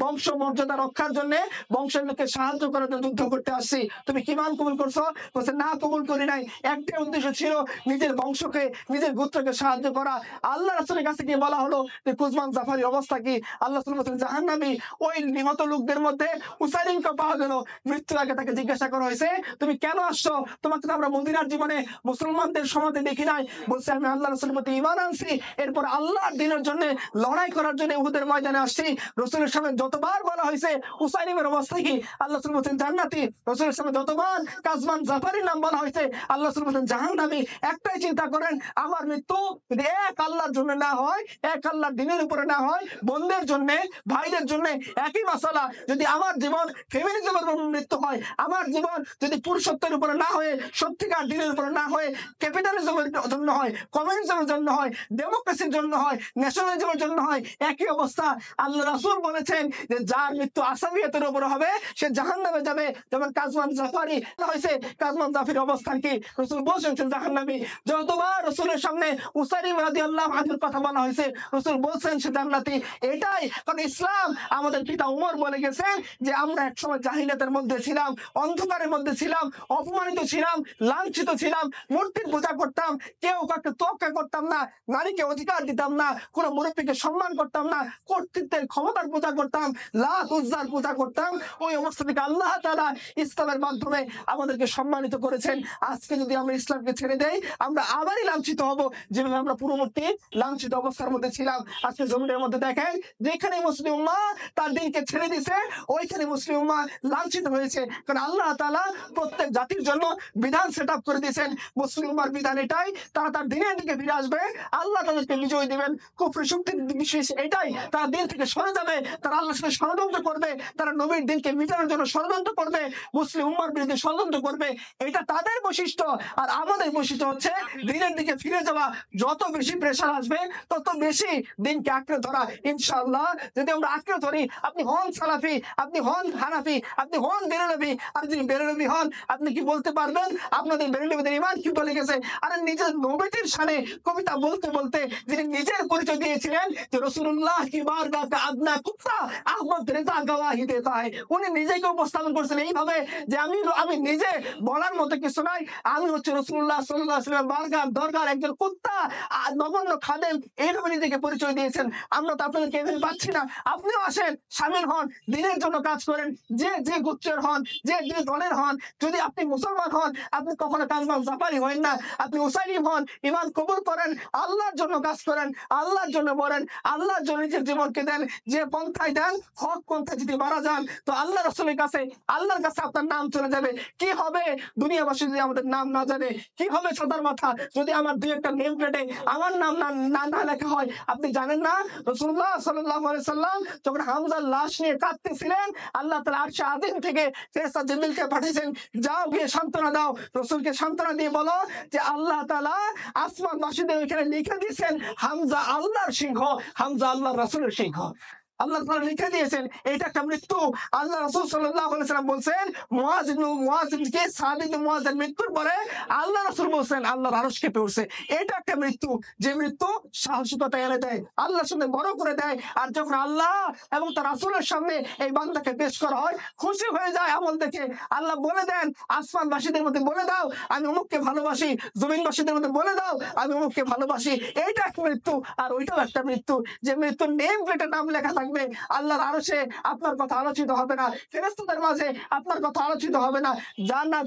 বংশ মর্যাদা রক্ষার জন্য, বংশের লোককে সাহায্য করার জন্য যুদ্ধ করতে আসছি। তুমি কি মান কবুল করছো? বলছে না, কবুল করি নাই। একটাই উদ্দেশ্য ছিল নিজের বংশকে নিজের গোত্রকে সাহায্য করা। আল্লাহ রাসূলের কাছে গিয়ে বলা হলো যে কুজমান জাফারির অবস্থা কি? আল্লাহ রাসূল বলেন জাহান্নামী। ওই নিহত লোকদের মধ্যে উসাইরিনকে পাওয়া গেল। মৃত্যুর আগে তাকে জিজ্ঞাসা করা হয়েছে তুমি কেন আসছো? তোমাকে তো আমরা মদিনার জীবনে মুসলমানদের সমাজে দেখি নাই। বলছে আমি আল্লাহ রাসূলের প্রতি ঈমান আনছি, এরপর আল্লাহর দ্বীনের জন্য লড়াই করার জন্য উহুদের ময়দানে আসছি। রাসূলের সামনে যতবার বলা হয়েছে উসাইরিনের অবস্থা কি, আল্লাহ রাসূল বলেন জান্নাতি। রাসূলের সামনে যতবার কাজমান জাফারির নাম বলা হয়েছে আল্লাহ রাসূল বলেন জাহান্নামী। একটাই চিন্তা করেন, আমার মৃত্যু যদি এক আল্লাহর জন্য না হয়, এক আল্লাহর দ্বীনের উপরে না হয়, বোনদের জন্য ভাইদের জন্য একই মাসালা, যদি আমার জীবন ফেমিনিজমের উপর মৃত্যু হয়, আমার জীবন যদি পুরুষত্বের উপরে না হয়ে সত্যিকার দ্বীনের উপরে না হয়ে ক্যাপিটালিজমের জন্য হয়, কমিউনিজমের জন্য হয়, ডেমোক্রেসির জন্য হয়, ন্যাশনালিজমের জন্য হয়, একই অবস্থা। আল্লাহ রাসূল বলেছেন যে যার মৃত্যু আসামিয়াতের উপরে হবে সে জাহান্নামে যাবে। যেমন কাজমান জাফারি হয়েছে, কাজমান জাফরির অবস্থান কি? রাসূল বলেছেন সে জাহান্নামী। যতবার রাসূলের সামনে উসাইরিন রাদিয়াল্লাহু আনহুর কথা বলা হয়েছে রাসূল বলেছেন সে জান্নাতি। এটাই কারণ ইসলাম আমাদের পিতা ওমর বলে গেছেন যে আমরা একসময় জাহিলিয়াতের মধ্যে ছিলাম, অন্ধকারের মধ্যে ছিলাম, অপমানিত ছিলাম, লাঞ্ছিত ছিলাম, মূর্তির পূজা করতাম, কেউ কাউকে তোয়াক্কা করতাম না, নারীকে অধিকার দিতাম না, কোন মুরব্বীকে সম্মান করতাম না, কর্তৃত্বের ক্ষমতার পূজা করতাম, লাত উজ্জার পূজা করতাম, ওই অবস্থা থেকে আল্লাহ তাআলা ইসলামের মাধ্যমে আমাদেরকে সম্মানিত করেছেন। আজকে যদি আমরা ইসলামকে ছেড়ে দেই, আমরা আবারই লাঞ্ছিত হব, যেভাবে আমরা পূর্ববর্তী লাঞ্ছিত অবস্থার মধ্যে ছিলাম। আজকে জমিনের মধ্যে দেখেন, যেখানে মুসলিম উম্মাহ তার দিনকে ছেড়ে দিছে, ওইখানে মুসলিম উম্মাহ লাঞ্ছিত হয়েছে। কারণ আল্লাহ তাআলা প্রত্যেক জাতির জন্য বিধান সেট আপ করে দিয়েছেন। মুসলিম উম্মাহর বিধান এটাই, তারা তার দিনের দিকে ফিরে আসবে, আল্লাহ তাদেরকে বিজয় দিবেন। কুফরি শক্তির বিশেষ এটাই, তারা দিন থেকে সরে যাবে, তারা আল্লাহর সাথে ষড়যন্ত্র করবে, তারা নবীর দিনকে মিটানোর জন্য ষড়যন্ত্র করবে, মুসলিম উম্মাহর বিরুদ্ধে ষড়যন্ত্র করবে। এটা তাদের বৈশিষ্ট্য। আর আমাদের বৈশিষ্ট্য হচ্ছে দিনের দিকে ফিরে যাওয়া। যত বেশি প্রেশার আসবে, তত বেশি দিনকে আঁকড়ে ধরা। ইনশাআল্লাহ যদি আমরা আঁকড়ে ধরি, আপনি হন সালাফি, আপনি হন হানাফি, আপনি হন বেরলভী, আপনি যদি বেরলভী হন, আপনি কি বলতে পারবেন আপনাদের বেরলভীদের ইমান কি বলে গেছে? আরে নিজের নবীর শানে কবিতা বলতে বলতে যিনি নিজের পরিচয় দিয়েছিলেন যে রাসূলুল্লাহ কি বারগাহ কা আদনা কুত্তা আহমদ রেজা গওয়াহি দেতা है, উনি নিজেকে উপস্থাপন করছেন এইভাবে যে আমি নিজে বলার মতো কিছু নাই, আমি হচ্ছে রাসূলুল্লাহ সাল্লাল্লাহু আলাইহি ওয়াসাল্লাম বারগাহ দরগার একজন কুত্তা, নগণ্য খাদেম, এইভাবে নিজেকে পরিচয় দিয়েছেন। আমরা তো আপনাদেরকে এভাবে পাচ্ছি না। আপনিও আসেন, শামিল হন, দিনের জন্য কাজ করেন, যে গোত্রের হন, যে দলের হন। যদি আপনি মুসলমান হন, আপনি কখনো কাজবাজ জাফারি হন না, আপনি উসাইলিম হন, ইমান কবুল করেন, আল্লাহর জন্য কাজ করেন, আল্লাহর জন্য মরেন, আল্লাহর জন্য নিজের জীবনকে দেন। যে পন্থায় দেন, হক পন্থায় যদি মারা যান, তো আল্লাহ রাসূলের কাছে, আল্লাহর কাছে আপনার নাম চলে যাবে। কি হবে দুনিয়াবাসী যদি আমাদের নাম না জানে? কি হবে সদার মাথা যদি আমার দুই একটা নেম প্লেটে আমার নাম না লেখা হয়? আপনি জানেন না রাসূলুল্লাহ সাল্লাল্লাহু আলাইহি সাল্লাম যখন হামজার লাশ নিয়ে কাঁদতেছিলেন, আল্লাহ তাআলা আরশে আযীম থেকে ফেরেশতা জিবরিলকে পাঠিয়েছেন, যাও গিয়ে সান্ত্বনা দাও, রাসূলকে সান্ত্বনা দিয়ে বলো যে আল্লাহ তাআলা আসমানবাসীদের ওইখানে লিখে দিয়েছেন হামজা আল্লাহর সিংহ, হামজা আল্লাহর রাসূলের সিংহ। আল্লাহ তাআলা লিখে দিয়েছেন এটা একটা মৃত্যু। আল্লাহ রাসূল সাল্লাল্লাহু আলাইহি সাল্লাম বলছেন মুআযকে সাদ ইবনে মুআযের মৃত্যুর পরে আল্লাহ রাসূল বলছেন আল্লাহর আরশ কেঁপে উঠছে। এটা একটা মৃত্যু, যে মৃত্যু সাহসিকতা এনে দেয়, আল্লাহর সামনে বড় করে দেয়। আর যখন আল্লাহ এবং তার রাসূলের সামনে এই বান্দাকে পেশ করা হয়, খুশি হয়ে যায় আমল দেখে। আল্লাহ বলে দেন আসমানবাসীদের মধ্যে বলে দাও আমি অমুককে ভালোবাসি, জমিনবাসীদের মধ্যে বলে দাও আমি অমুককে ভালোবাসি। এইটা একটা মৃত্যু। আর ওইটাও একটা মৃত্যু, যে মৃত্যুর নেম প্লেটে নাম লেখা থাকবে, আল্লাহর আরশে আপনার কথা আলোচিত হবে না, ফেরেশতাদের মাঝে আপনার কথা আলোচিত হবে না,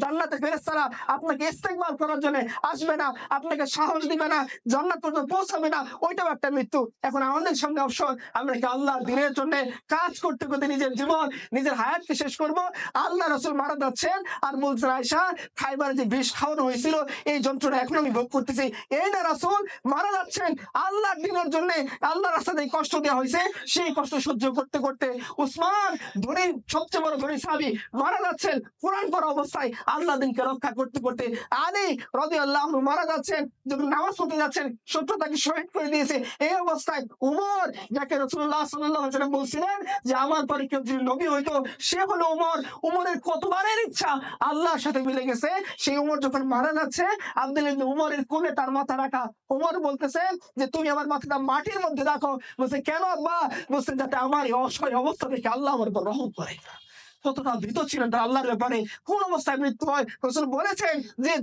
জান্নাতে ফেরেশতারা আপনাকে ইস্তেকবাল করার জন্য আসবে না, আপনাকে সাহস দিবে না, জান্নাত পর্যন্ত পৌঁছাবে না। ওইটাও একটা মৃত্যু। এখন আমাদের সামনে অবসর, আমরা কি আল্লাহর দ্বীনের জন্য কাজ করতে করতে নিজের জীবন, নিজের হায়াতকে শেষ করব? আল্লাহ রাসূল মারা যাচ্ছেন আর বলছেন আয়েশা, খাইবারে যে বিষ খাওয়ানো হয়েছিল এই যন্ত্রণা এখন আমি ভোগ করতেছি। এই না রাসূল মারা যাচ্ছেন আল্লাহর দ্বীনের জন্য, আল্লাহর রাস্তাতে কষ্ট দেওয়া হয়েছে, সেই কষ্ট সহ্য করতে করতে উসমান ধনী, সবচেয়ে বড় ধনী সাহাবী, মারা যাচ্ছেন কোরআন পড়া অবস্থায়, আল্লাহ দিনকে রক্ষা করতে করতে। আলী রাদিয়াল্লাহু আনহু মারা যাচ্ছেন যখন নামাজ পড়তে যাচ্ছেন, শত্রু তাকে শহীদ করে দিয়েছে। এই অবস্থায় উমর, যাকে রাসূলুল্লাহ সাল্লাল্লাহু আলাইহি ওয়াসাল্লাম বলছিলেন যে আমার পরে কেউ যদি নবী হইতো সে হলো উমর। উমরের কতবারের ইচ্ছা আল্লাহর সাথে মিলে গেছে। সেই উমর যখন মারা যাচ্ছে, আব্দুল্লাহ ইবনে উমরের কোলে তার মাথা রাখা। উমর বলতেছেন যে তুমি আমার মাথাটা মাটির মধ্যে রাখো। বলছে কেন আব্বা? বলছে যাতে আমার এই অসহায় অবস্থা দেখে আল্লাহ আমার উপর রহম করে। কতটা ভীত ছিলেন তার আল্লাহর ব্যাপারে। কোন অবস্থায় মৃত্যু হয় রাসূল বলেছেন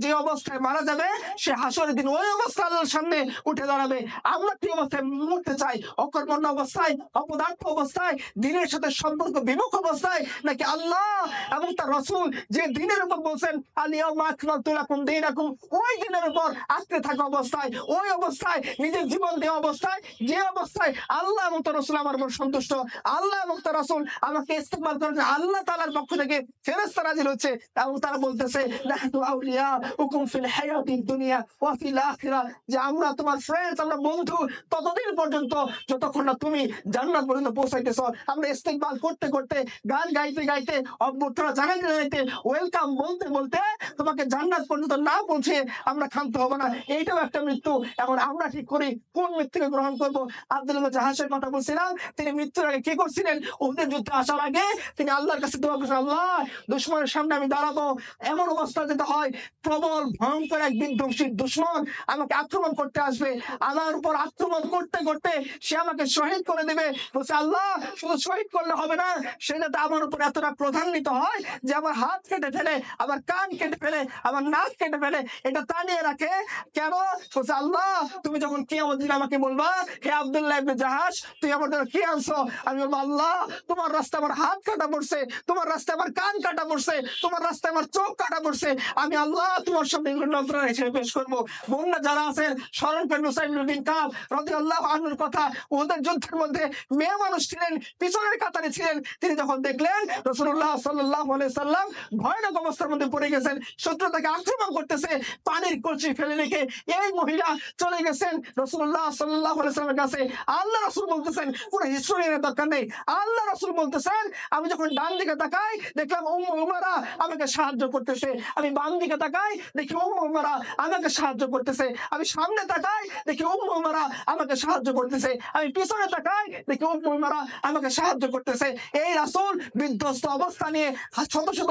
যে অবস্থায় মারা যাবে সে হাসরের দিন ওই অবস্থায় আল্লাহর সামনে উঠে দাঁড়াবে। আমরা কি অবস্থায় মরতে চাই? অকর্মণ্য অবস্থায়, অপদার্থ অবস্থায়, দিনের সাথে সম্পর্ক বিমুখ অবস্থায়, নাকি আল্লাহ এবং তার রাসূল যে দিনের উপর বলছেন আল-ইয়াউমা আকমালতু লাকুম দীনাকুম, ওই দিনের উপর আঁকড়ে থাকা অবস্থায়, ওই অবস্থায় নিজের জীবন দেওয়া অবস্থায়, যে অবস্থায় আল্লাহ এবং তার রাসূল আমার উপর সন্তুষ্ট, আল্লাহ এবং তার রাসূল আমাকে ইস্তেকবাল করেছে, আল্লাহ তাআলার পক্ষ থেকে ফেরেশতা নাযিল হচ্ছে এবং তারা বলতেছে নাহনু আউলিয়াউকুম ফিল হায়াতিদ দুনিয়া ওয়া ফিল আখিরাহ, যে আমরা তোমার ফ্রেন্ডস, আমরা বন্ধু ততদিন পর্যন্ত যতক্ষণ না তুমি জান্নাত পর্যন্ত পৌঁছাইতেছো। আমরা ইস্তেকবাল করতে করতে, গান গাইতে গাইতে, অভ্যর্থনা জানাইতে জানাইতে, ওয়েলকাম বলতে বলতে তোমাকে জান্নাত পর্যন্ত না পৌঁছে আমরা ক্ষান্ত হব না। এইটাও একটা মৃত্যু। এখন আমরা ঠিক করি কোন মৃত্যুকে গ্রহণ করব। আব্দুল্লাহ জাহাজের কথা বলছিলাম, তিনি মৃত্যুর আগে কি করছিলেন? উহুদের যুদ্ধে আসার আগে তিনি আল্লাহর কাছে দোয়া করছেন, আল্লাহ দুশ্মনের সামনে আমি দাঁড়াবো, এমন অবস্থা যেতে হয় প্রবল ভয়ঙ্কর এক বিধ্বংসী দুশ্মন আমাকে আক্রমণ করতে আসবে, আমার উপর আক্রমণ করতে করতে সে আমাকে শহীদ করে দেবে। বলছে আল্লাহ শুধু শহীদ করলে হবে না, সে যাতে আমার উপর এতটা প্রধান্বিত হয় যে আমার হাত কেটে ফেলে, আমার কান কেটে ফেলে, আমার নাক কেটে ফেলে, এটা টানিয়ে রাখে। কেন? বলছে আল্লাহ তুমি যখন কিয়ামত দিন আমাকে বলবা, হে আব্দুল্লাহ ইবনে জাহাশ তুই আমার জন্য কি আনছো? আমি বলবো আল্লাহ তোমার রাস্তায় আমার হাত কাটা পড়ছে, তোমার রাস্তায় আমার কান কাটা পড়ছে, তোমার রাস্তায় আমার চোখ কাটা পড়ছে, আমি আল্লাহ তোমার সামনে নজরানা হিসেবে পেশ করবো। বোনরা যারা আছেন স্মরণ করেন উসাইদ বিন কাব রাদিয়াল্লাহু আনহুর কথা। ওদের যুদ্ধের মধ্যে মেয়ে মানুষ ছিলেন, পিছনের কাতারে ছিলেন। তিনি যখন দেখলেন রাসূলুল্লাহ সাল্লাল্লাহু আলাইহি সাল্লাম ভয়ানক অবস্থার মধ্যে পড়ে গেছেন, শত্রু তাকে আক্রমণ করতেছে, পানির কলসি ফেলে রেখে এই মহিলা চলে গেছেন রাসূলুল্লাহ সাল্লাল্লাহু আলাইহি সাল্লামের কাছে। আল্লাহ রাসূল বলতেছেন, কোনো হিস্ট্রির দরকার নেই, আল্লাহ রাসূল বলতেছেন আমি যখন ডান দিকে তাকাই দেখলাম উম্মু উমারা আমাকে সাহায্য করতেছে, আমি বাম দিকে তাকাই দেখি উম্মু উমারা আমাকে সাহায্য করতেছে, আমি সামনে তাকাই দেখি উম্মু উমারা আমাকে সাহায্য করতেছে, আমি পিছনে তাকাই দেখি উম্মু উমারা আমাকে সাহায্য করতেছে। এই রাসূল বিধ্বস্ত অবস্থা নিয়ে শত শত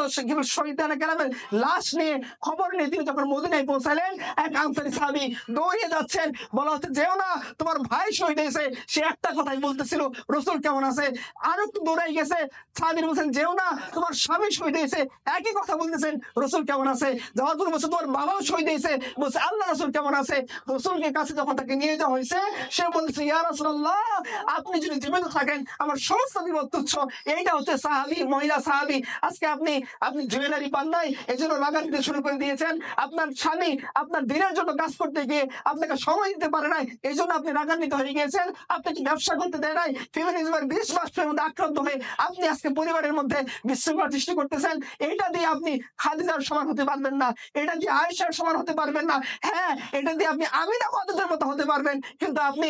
শহীদানে কেরামের লাশ নিয়ে খবর নিয়ে তিনি যখন মদিনায় পৌঁছালেন, এক আনসারী সাহাবী দৌড়িয়ে যাচ্ছেন, বলা হচ্ছে যেও না তোমার ভাই শহীদ হয়েছে। সে একটা কথাই বলতেছিল রাসূল কেমন আছে, আর একটু দৌড়াই গেছে, সাহাবী বলছেন যেও না তোমার স্বামী শহীদ হয়েছে, একই কথা বলতেছেন রাসূল কেমন আছে। যাওয়ার পর বলছে তোমার বাবাও শহীদ হয়েছে, বলছে আল্লাহ রাসূল কেমন আছে। রাসূলকে কাছে যখন তাকে নিয়ে যাওয়া হয়েছে, সে বলছে ইয়া রাসূলুল্লাহ আপনি যদি জীবিত থাকেন আমার সমস্ত বিপদ তুচ্ছ। এইটা হচ্ছে সাহাবী, মহিলা সাহাবী। আজকে আপনি জুয়েলারি পান নাই এজন্য রাগা দিতে শুরু করে দিয়েছেন, আপনার স্বামী আপনার দিনের জন্য কাজ করতে গিয়ে আপনাকে সময় দিতে পারে নাই এই জন্য আপনি রাগান্বিত হয়ে গিয়েছেন, আপনাকে ব্যবসা করতে দেয় নাই, ফেমিনিজমের বিষ বাষ্পের মধ্যে আক্রান্ত হয়ে আপনি আজকে পরিবারের মধ্যে বিশৃঙ্খলা সৃষ্টি করতেছেন। এইটা দিয়ে আপনি খাদিজার সমান হতে পারবেন না, এটা দিয়ে আয়েশার সমান হতে পারবেন না, হ্যাঁ এটা দিয়ে আপনি আমিনা খাদিজার মতো হতে পারবেন, কিন্তু আপনি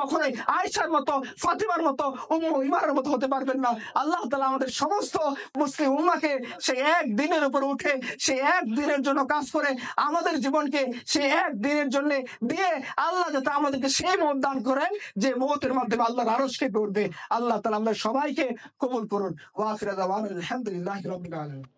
কখনোই আয়েশার মতো, ফাতিমার মতো, উম্মু ইমারের মতো হতে পারবেন না। আল্লাহ তাআলা আমাদের সমস্ত মুসলিম উম্মাহকে সেই এক দিনের উপর উঠে সেই এক দিনের জন্য কাজ করে আমাদের জীবনকে সেই এক দিনের জন্য দিয়ে আল্লাহ যাতে আমাদেরকে সেই মত দান করেন যে মতের মাধ্যমে আল্লাহর আরশকে করবে। আল্লাহ তাআলা আমাদের সবাইকে কবুল করুন। ওয়া আখিরু দাওয়ানা আলহামদুলিল্লাহি রাব্বিল আলামিন।